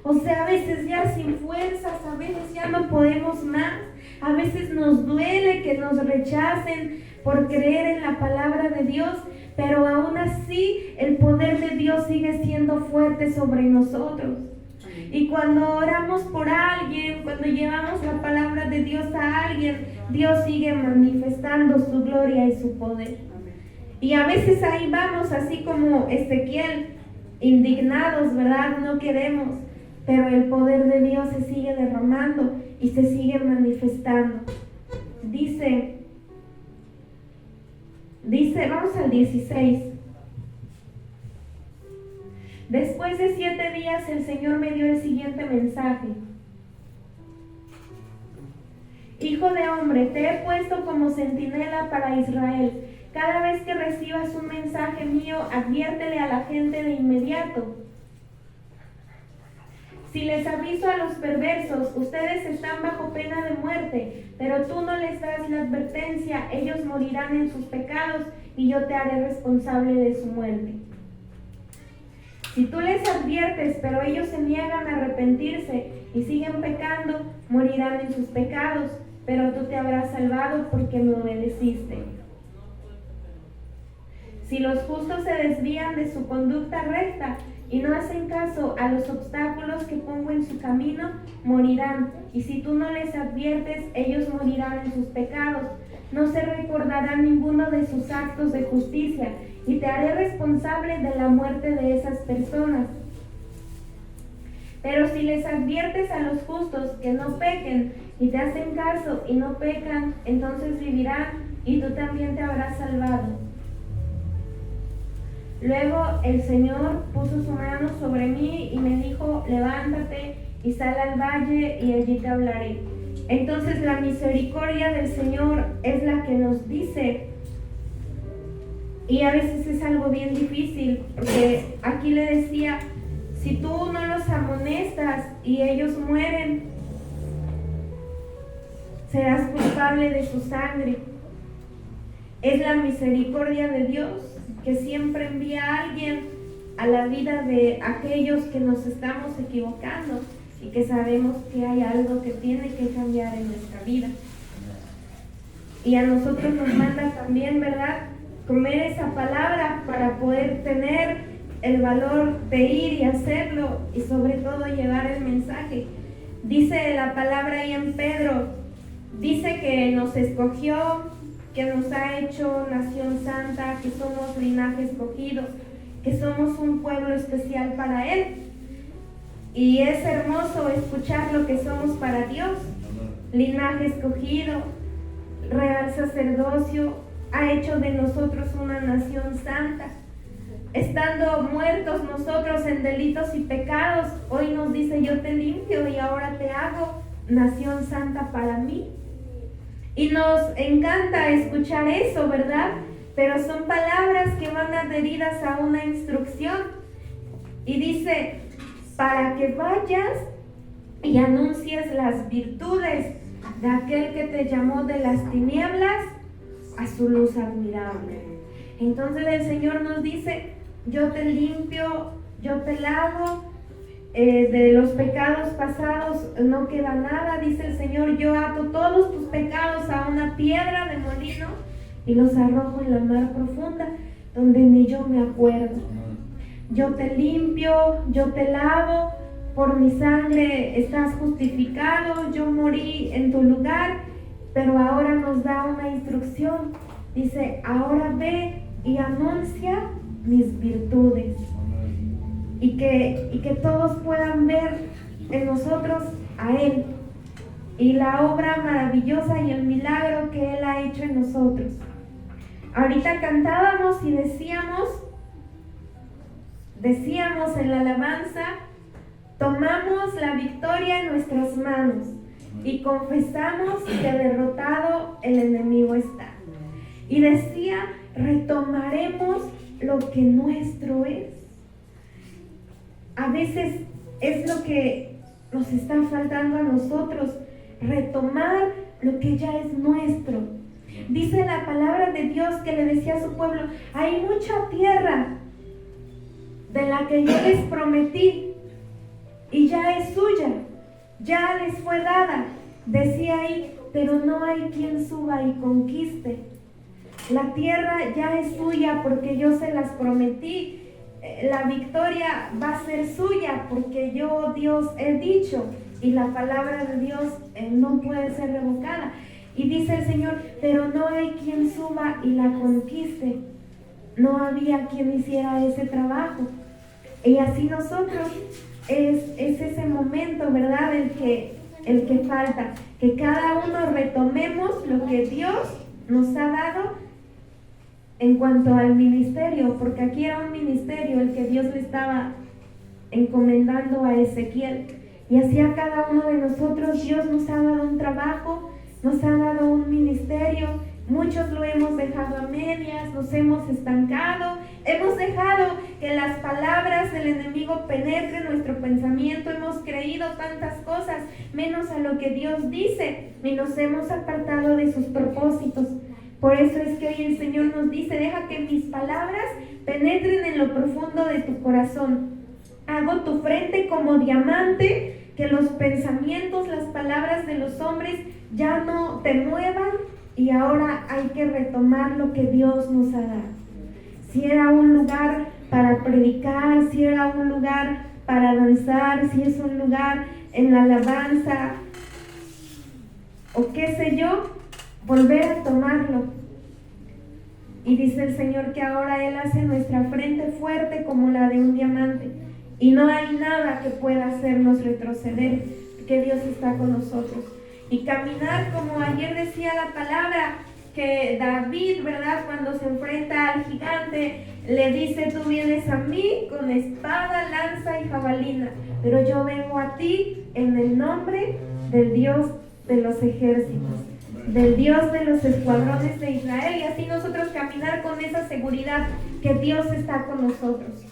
O sea, a veces ya sin fuerzas, a veces ya no podemos más. A veces nos duele que nos rechacen por creer en la palabra de Dios, pero aún así el poder de Dios sigue siendo fuerte sobre nosotros. Y cuando oramos por alguien, cuando llevamos la palabra de Dios a alguien, Dios sigue manifestando su gloria y su poder. Y a veces ahí vamos, así como Ezequiel, indignados, ¿verdad? No queremos, pero el poder de Dios se sigue derramando y se sigue manifestando. Dice, vamos al 16. Después de 7 días el Señor me dio el siguiente mensaje. Hijo de hombre, te he puesto como centinela para Israel. Cada vez que recibas un mensaje mío, adviértele a la gente de inmediato. Si les aviso a los perversos, ustedes están bajo pena de muerte, pero tú no les das la advertencia, ellos morirán en sus pecados y yo te haré responsable de su muerte. Si tú les adviertes, pero ellos se niegan a arrepentirse y siguen pecando, morirán en sus pecados, pero tú te habrás salvado porque me obedeciste. Si los justos se desvían de su conducta recta y no hacen caso a los obstáculos que pongo en su camino, morirán. Y si tú no les adviertes, ellos morirán en sus pecados. No se recordará ninguno de sus actos de justicia y te haré responsable de la muerte de esas personas. Pero si les adviertes a los justos que no pequen y te hacen caso y no pecan, entonces vivirán y tú también te habrás salvado. Luego el Señor puso su mano sobre mí y me dijo, levántate y sal al valle y allí te hablaré. Entonces la misericordia del Señor es la que nos dice, y a veces es algo bien difícil, porque aquí le decía, si tú no los amonestas y ellos mueren, serás culpable de su sangre. Es la misericordia de Dios que siempre envía a alguien a la vida de aquellos que nos estamos equivocando y que sabemos que hay algo que tiene que cambiar en nuestra vida. Y a nosotros nos manda también, ¿verdad?, comer esa palabra para poder tener el valor de ir y hacerlo y sobre todo llevar el mensaje. Dice la palabra ahí en Pedro, dice que nos escogió, que nos ha hecho nación santa, que somos linaje escogido, que somos un pueblo especial para Él. Y es hermoso escuchar lo que somos para Dios. Linaje escogido, real sacerdocio, ha hecho de nosotros una nación santa. Estando muertos nosotros en delitos y pecados, hoy nos dice, yo te limpio y ahora te hago nación santa para mí. Y nos encanta escuchar eso, ¿verdad? Pero son palabras que van adheridas a una instrucción. Y dice, para que vayas y anuncies las virtudes de aquel que te llamó de las tinieblas a su luz admirable. Entonces el Señor nos dice, yo te limpio, yo te lavo, de los pecados pasados no queda nada, dice el Señor, yo ato todos tus pecados a una piedra de molino y los arrojo en la mar profunda, donde ni yo me acuerdo. Yo te limpio, yo te lavo, por mi sangre estás justificado, yo morí en tu lugar, pero ahora nos da una instrucción, dice, ahora ve y anuncia mis virtudes. Y que todos puedan ver en nosotros a Él y la obra maravillosa y el milagro que Él ha hecho en nosotros. Ahorita cantábamos y decíamos en la alabanza, tomamos la victoria en nuestras manos y confesamos que derrotado el enemigo está. Y decía, retomaremos lo que nuestro es. A veces es lo que nos está faltando a nosotros, retomar lo que ya es nuestro. Dice la palabra de Dios que le decía a su pueblo, hay mucha tierra de la que yo les prometí y ya es suya, ya les fue dada. Decía ahí, pero no hay quien suba y conquiste. La tierra ya es suya porque yo se las prometí. la victoria va a ser suya, porque yo, Dios, he dicho, y la palabra de Dios no puede ser revocada. Y dice el Señor, pero no hay quien suba y la conquiste. No había quien hiciera ese trabajo. Y así nosotros, es ese momento, ¿verdad?, el que falta, que cada uno retomemos lo que Dios nos ha dado en cuanto al ministerio, porque aquí era un ministerio el que Dios le estaba encomendando a Ezequiel. Y así a cada uno de nosotros Dios nos ha dado un trabajo, nos ha dado un ministerio. Muchos lo hemos dejado a medias, nos hemos estancado, hemos dejado que las palabras del enemigo penetren nuestro pensamiento, hemos creído tantas cosas menos a lo que Dios dice y nos hemos apartado de sus propósitos. Por eso es que hoy el Señor nos dice, deja que mis palabras penetren en lo profundo de tu corazón. Hago tu frente como diamante, que los pensamientos, las palabras de los hombres ya no te muevan. Y ahora hay que retomar lo que Dios nos ha dado. Si era un lugar para predicar, si era un lugar para danzar, si es un lugar en la alabanza, o qué sé yo, volver a tomarlo. Y dice el Señor que ahora Él hace nuestra frente fuerte como la de un diamante. Y no hay nada que pueda hacernos retroceder, porque Dios está con nosotros. Y caminar, como ayer decía la palabra, que David, ¿verdad?, cuando se enfrenta al gigante, le dice, tú vienes a mí con espada, lanza y jabalina, pero yo vengo a ti en el nombre del Dios de los ejércitos, del Dios de los escuadrones de Israel. Y así nosotros caminar con esa seguridad que Dios está con nosotros.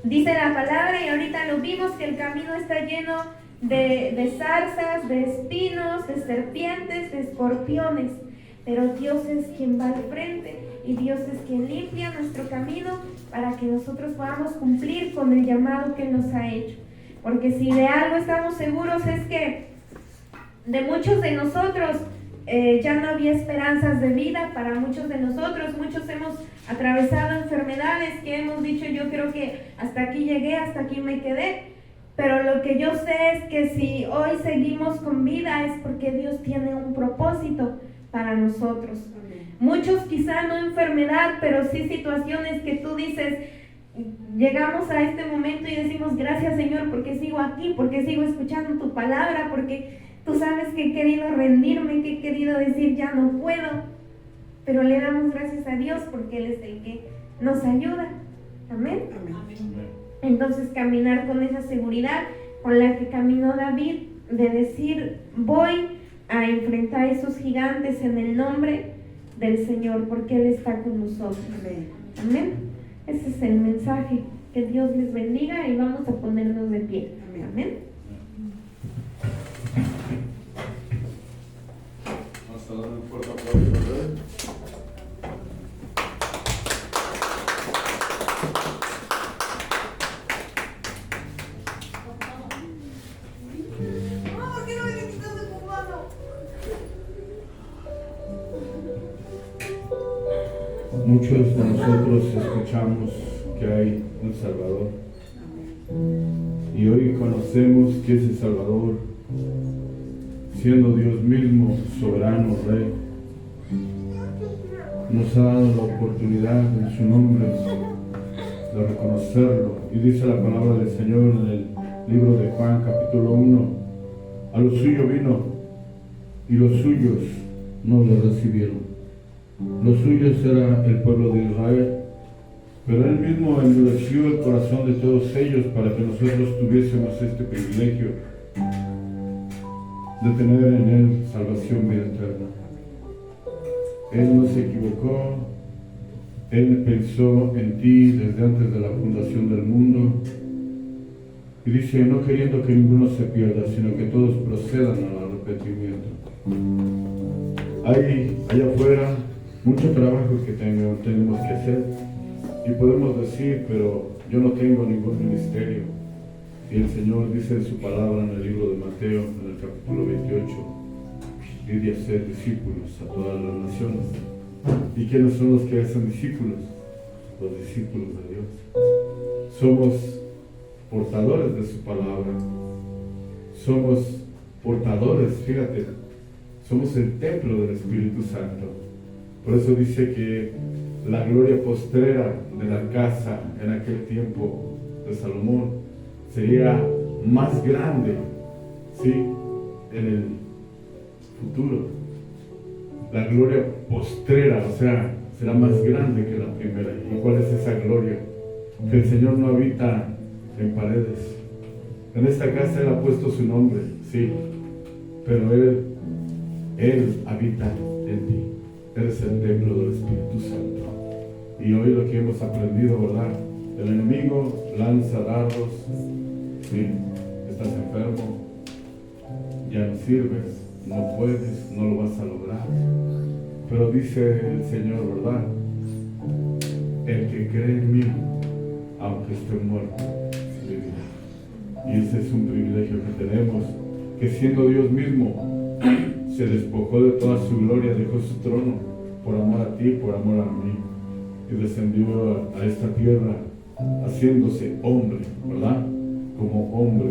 Dice la palabra, y ahorita lo vimos, que el camino está lleno de zarzas, de espinos, de serpientes, de escorpiones, pero Dios es quien va al frente y Dios es quien limpia nuestro camino para que nosotros podamos cumplir con el llamado que nos ha hecho. Porque si de algo estamos seguros es que de muchos de nosotros ya no había esperanzas de vida para muchos de nosotros. Muchos hemos atravesado enfermedades que hemos dicho, yo creo que hasta aquí llegué, hasta aquí me quedé. Pero lo que yo sé es que si hoy seguimos con vida es porque Dios tiene un propósito para nosotros. Muchos quizá no enfermedad, pero sí situaciones que tú dices, llegamos a este momento y decimos, gracias Señor, porque sigo aquí, porque sigo escuchando tu palabra, porque tú sabes que he querido rendirme, que he querido decir, ya no puedo. Pero le damos gracias a Dios porque Él es el que nos ayuda. Amén. Entonces caminar con esa seguridad con la que caminó David, de decir, voy a enfrentar a esos gigantes en el nombre del Señor, porque Él está con nosotros. Amén. Ese es el mensaje. Que Dios les bendiga y vamos a ponernos de pie. Amén. Vamos a dar un fuerte aplauso, ¿verdad? Muchos de nosotros escuchamos que hay un Salvador y hoy conocemos que ese Salvador, siendo Dios mismo, soberano, Rey, nos ha dado la oportunidad en su nombre de reconocerlo. Y dice la palabra del Señor en el libro de Juan capítulo 1, a los suyos vino y los suyos no lo recibieron. Los suyos era el pueblo de Israel, pero Él mismo endureció el corazón de todos ellos para que nosotros tuviésemos este privilegio de tener en Él salvación, vida eterna. Él no se equivocó, Él pensó en ti desde antes de la fundación del mundo y dice, no queriendo que ninguno se pierda, sino que todos procedan al arrepentimiento. Hay allá afuera mucho trabajo que tenemos que hacer y podemos decir, pero yo no tengo ningún ministerio. Y el Señor dice en su palabra en el libro de Mateo, en el capítulo 28, id y hacer discípulos a todas las naciones. ¿Y quiénes son los que hacen discípulos? Los discípulos de Dios. somos portadores de su palabra. Somos portadores, fíjate, somos el templo del Espíritu Santo. Por eso dice que la gloria postrera de la casa en aquel tiempo de Salomón sería más grande, ¿sí?, en el futuro. La gloria postrera, o sea, será más grande que la primera. ¿Y cuál es esa gloria? Que el Señor no habita en paredes. En esta casa Él ha puesto su nombre, sí, pero Él habita en ti. Eres el templo del Espíritu Santo. Y hoy lo que hemos aprendido, ¿verdad? El enemigo lanza dardos, sí, estás enfermo, ya no sirves, no puedes, no lo vas a lograr. Pero dice el Señor, ¿verdad? El que cree en mí, aunque esté muerto, vivirá. Y ese es un privilegio que tenemos, que siendo Dios mismo, se despojó de toda su gloria, dejó su trono por amor a ti, por amor a mí, y descendió a esta tierra haciéndose hombre, ¿verdad? Como hombre.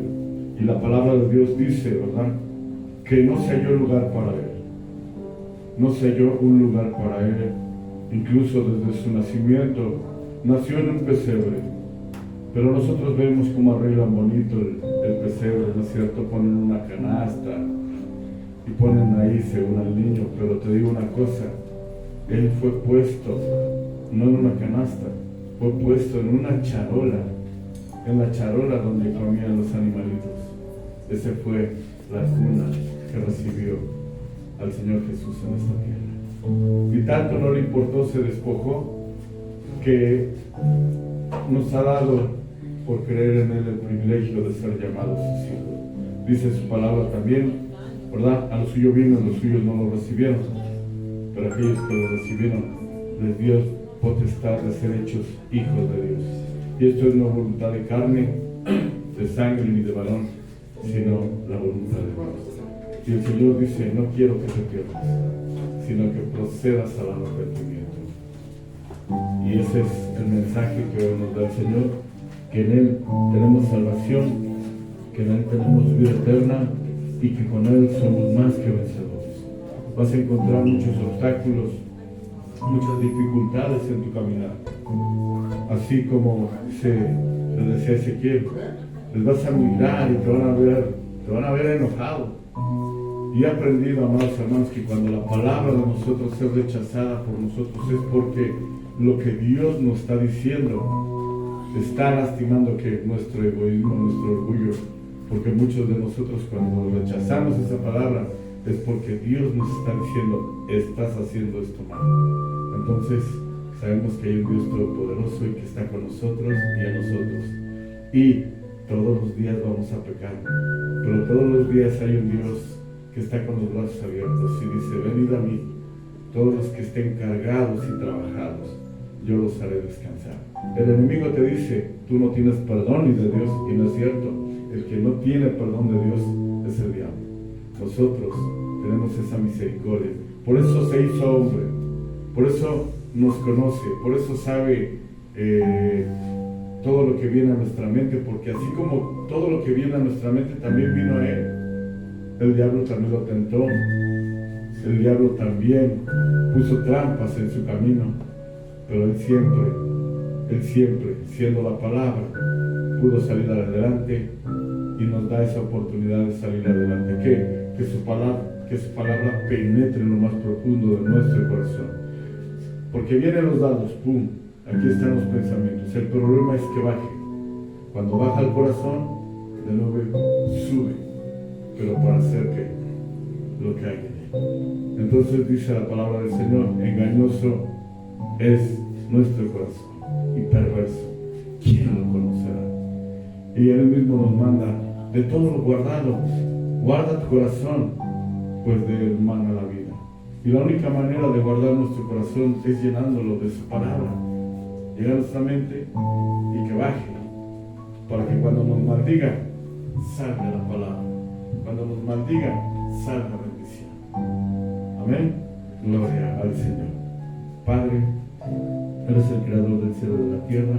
Y la palabra de Dios dice, ¿verdad?, que no se halló lugar para Él. No se halló un lugar para Él. Incluso desde su nacimiento, nació en un pesebre. Pero nosotros vemos cómo arreglan bonito el pesebre, ¿no es cierto? Ponen una canasta y ponen ahí según al niño. Pero te digo una cosa, Él fue puesto, no en una canasta, fue puesto en una charola, en la charola donde comían los animalitos. Esa fue la cuna que recibió al Señor Jesús en esta tierra. Y tanto no le importó, se despojó, que nos ha dado por creer en Él el privilegio de ser llamados sus hijos. Dice su palabra también, ¿verdad? A los suyos vino, los suyos no lo recibieron, pero aquellos que lo recibieron les dio potestad de ser hechos hijos de Dios. Y esto es no voluntad de carne, de sangre ni de varón, sino la voluntad de Dios. Y el Señor dice, no quiero que te pierdas, sino que procedas al arrepentimiento. Y ese es el mensaje que hoy nos da el Señor, que en Él tenemos salvación, que en Él tenemos vida eterna y que con Él somos más que vencedores. Vas a encontrar muchos obstáculos, muchas dificultades en tu caminar. Así como le decía Ezequiel, les vas a mirar y te van a ver enojado. Y he aprendido, amados hermanos, que cuando la palabra de nosotros es rechazada por nosotros es porque lo que Dios nos está diciendo está lastimando que nuestro egoísmo, nuestro orgullo, porque muchos de nosotros cuando rechazamos esa palabra es porque Dios nos está diciendo, estás haciendo esto mal. Entonces sabemos que hay un Dios todopoderoso y que está con nosotros y a nosotros. Y todos los días vamos a pecar, pero todos los días hay un Dios que está con los brazos abiertos y dice, venid a mí, todos los que estén cargados y trabajados, yo los haré descansar. El enemigo te dice, tú no tienes perdón ni de Dios, y no es cierto. El que no tiene perdón de Dios es el diablo. Nosotros tenemos esa misericordia. Por eso se hizo hombre, por eso nos conoce, por eso sabe todo lo que viene a nuestra mente, porque así como todo lo que viene a nuestra mente también vino a Él. El diablo también lo tentó, el diablo también puso trampas en su camino, pero él siempre, siendo la palabra, pudo salir adelante y nos da esa oportunidad de salir adelante. Que su palabra penetre en lo más profundo de nuestro corazón. Porque vienen los dados, pum, aquí están los pensamientos. El problema es que baje. Cuando baja el corazón, de nuevo sube. Pero para hacer que lo que hay en él. Entonces dice la palabra del Señor, engañoso es nuestro corazón y perverso, ¿quién lo conocerá? Y Él mismo nos manda, de todo lo guardado, guarda tu corazón, pues de él mana la vida. Y la única manera de guardar nuestro corazón es llenándolo de su palabra, llegar a nuestra mente y que baje, para que cuando nos maldiga, salga la palabra. Cuando nos maldiga, salga bendición. Amén. Gloria al Señor. Padre, eres el creador del cielo y de la tierra.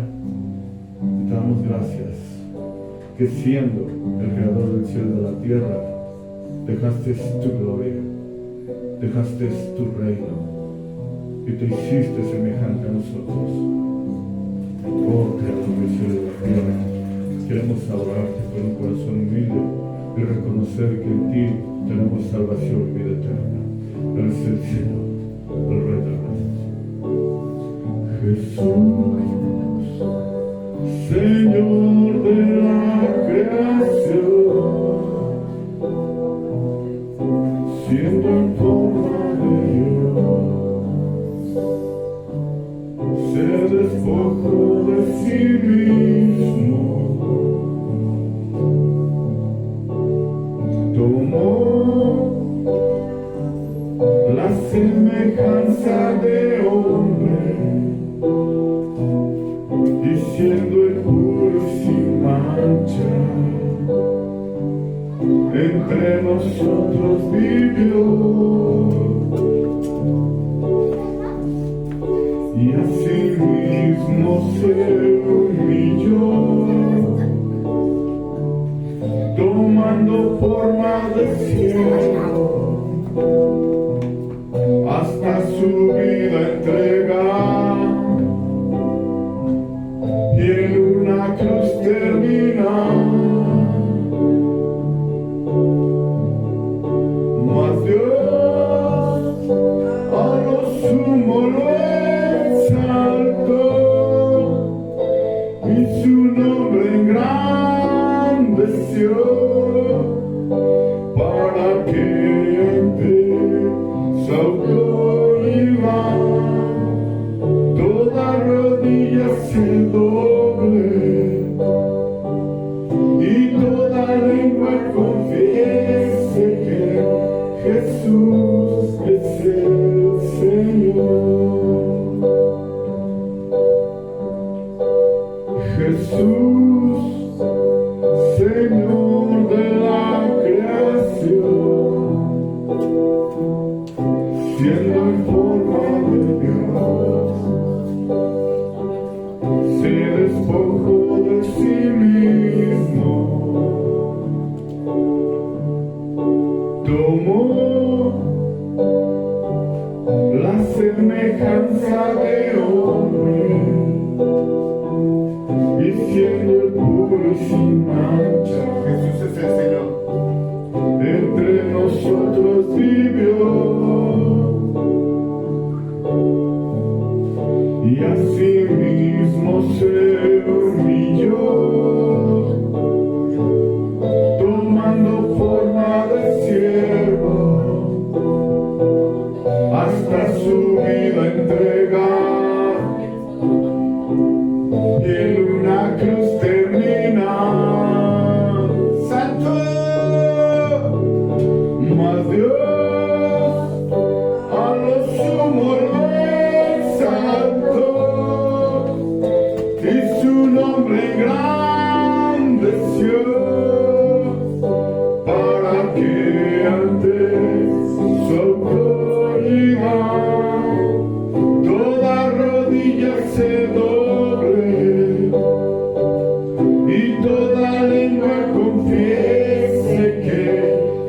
Te damos gracias que siendo el creador del cielo y de la tierra, dejaste tu gloria, dejaste tu reino y te hiciste semejante a nosotros. Oh, creador del cielo y de la tierra, queremos adorarte con un corazón humilde y reconocer que en ti tenemos salvación y vida eterna. Eres el Señor, el Rey de Reyes. Jesús, Señor de la creación, siendo en forma de Dios, se despojó de sí mismo, tomó la semejanza de hombre, y siendo el puro y sin mancha, entre nosotros vivió, y así mismo se humilló, tomando forma de siervo, hasta su vida entregar, y en una cruz terminar. Mas Dios a lo sumo lo exaltó y su nombre engrandeció, para que ante su autoridad toda rodilla se doble y toda lengua confiese que Jesús es el Señor. Jesús, Señor de la creación, siendo en forma de Dios, se despojó de sí mismo, tomó la semejanza de hombre, y siendo el puro y sin mancha, Jesús es el Señor, entre nosotros vivió, y así mismo se humilló, tomando forma de siervo, hasta su vida entregar, y en una cruz terminar. Santo, mas Dios a lo sumo lo exaltó y su nombre engrandeció, para que ante su autoridad toda rodilla se doble y toda lengua confiese que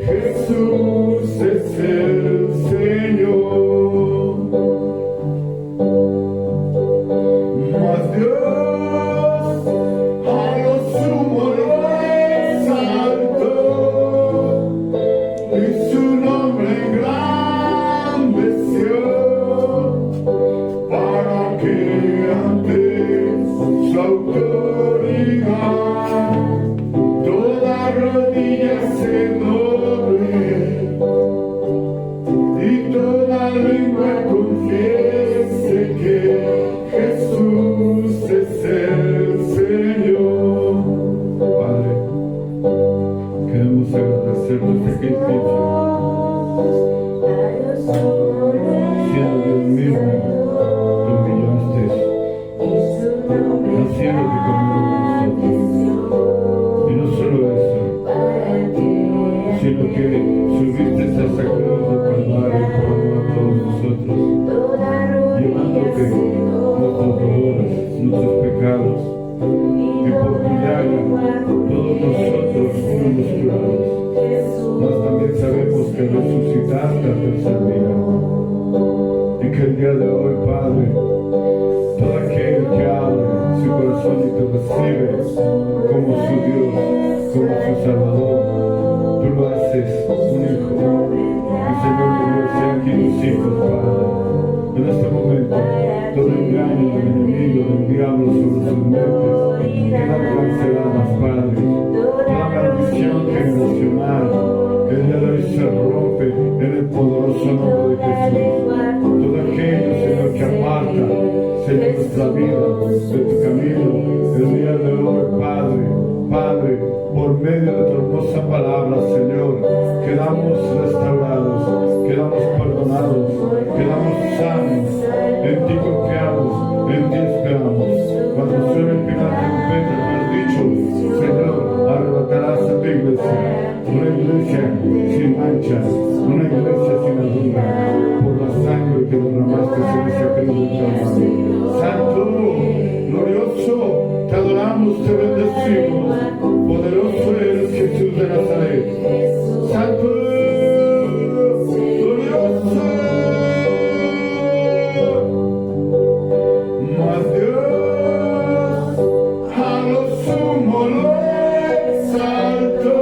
Jesús es el Señor. Mas Dios a lo sumo lo exaltó y su nombre engrandeció, para que ante su autoridad toda rodilla se doble y toda lengua confiese que Jesús es el Señor. Padre, queremos agradecer nuestro sacrificio, siendo Dios mismo, te humillaste, haciéndote como nosotros. Y no solo eso, sino que subiste a esa cruz de Calvario por amor a todos nosotros, que el día de hoy, Padre, todo aquel que abre su corazón y te recibe como su Dios, como su Salvador, tú lo haces un hijo. Y Señor de Dios, sea aquí tus hijos, Padre. En este momento, todo engaño del enemigo, del diablo sobre sus mentes, quedan canceladas, Padre. Toda maldición generacional, el día de hoy se rompe en el poderoso nombre de Jesús. Todo aquello, Señor, que aparta, Señor, nuestra vida de tu camino, el día de hoy, Padre, Padre, por medio de tu hermosa palabra, Señor, quedamos restaurados, quedamos perdonados, quedamos sanos, en ti confiamos, en ti esperamos. Cuando suene el final de trompeta, tú has dicho, Señor, arrebatarás a tu iglesia, una iglesia sin manchas, una iglesia sin arruga, por la sangre que derramaste en esa cruz del Calvario. Santo, glorioso, te adoramos, te bendecimos, poderoso eres Jesús de Nazaret. Santo, glorioso, mas Dios a lo sumo lo exaltó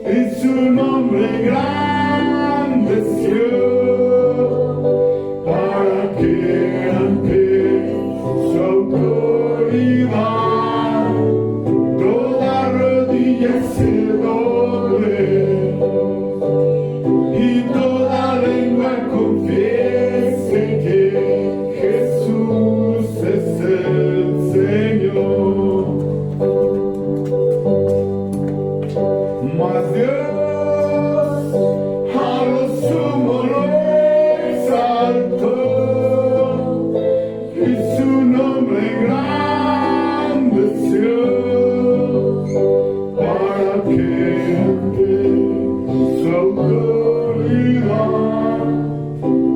y su nombre engrandeció para que ante su autoridad toda rodilla se doble y toda lengua confiese que Jesús es el Señor. Mas Dios a lo sumo lo exaltó y su nombre engrandeció para que ante su autoridad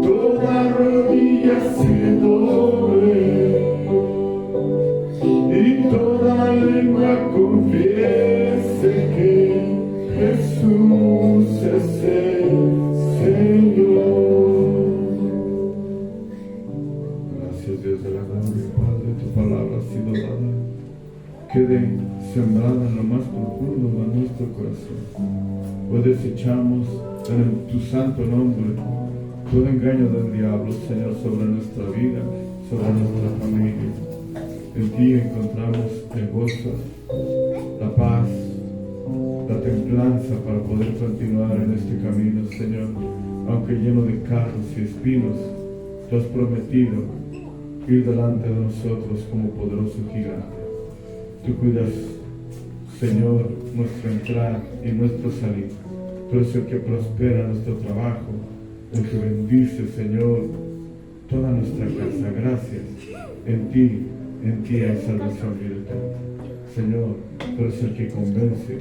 toda rodilla se doble y toda lengua confiese que Jesús es el Señor. Gracias, Dios de la gloria, Padre, tu palabra ha sido dada. Quede sembrada en lo más profundo de nuestro corazón. Hoy desechamos en tu santo nombre todo engaño del diablo, Señor, sobre nuestra vida, sobre nuestra familia. En ti encontramos el gozo, la paz, la templanza para poder continuar en este camino, Señor. Aunque lleno de carros y espinos, tú has prometido ir delante de nosotros como poderoso gigante. Tú cuidas, Señor, nuestra entrada y nuestro salir. Tú eres el que prospera nuestro trabajo, el que bendice, Señor, toda nuestra casa. Gracias. En ti hay salvación directa. Señor, tú eres el que convence.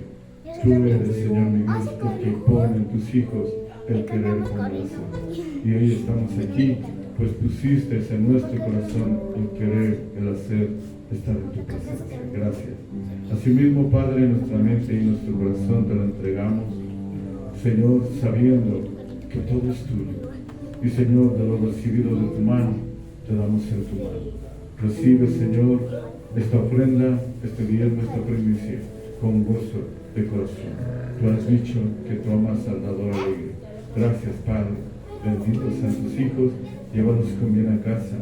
Tú eres, Señor mi Dios, el que pone en tus hijos el querer como el hacer. Y hoy estamos aquí, pues pusiste en nuestro corazón el querer, el hacer, estar en tu presencia. Gracias. Asimismo, Padre, nuestra mente y nuestro corazón te lo entregamos, Señor, sabiendo que todo es tuyo. Y Señor, de lo recibido de tu mano, te damos en tu mano. Recibe, Señor, esta ofrenda, este diezmo, esta primicia, con gozo de corazón. Tú has dicho que tú amas al dador alegre. Gracias, Padre. Benditos sean tus hijos, llévalos con bien a casa.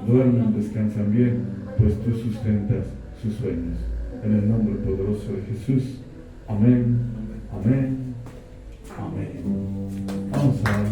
Duermen, descansan bien, pues tú sustentas sus sueños. En el nombre poderoso de Jesús. Amén, amén, amén. Vamos a ver.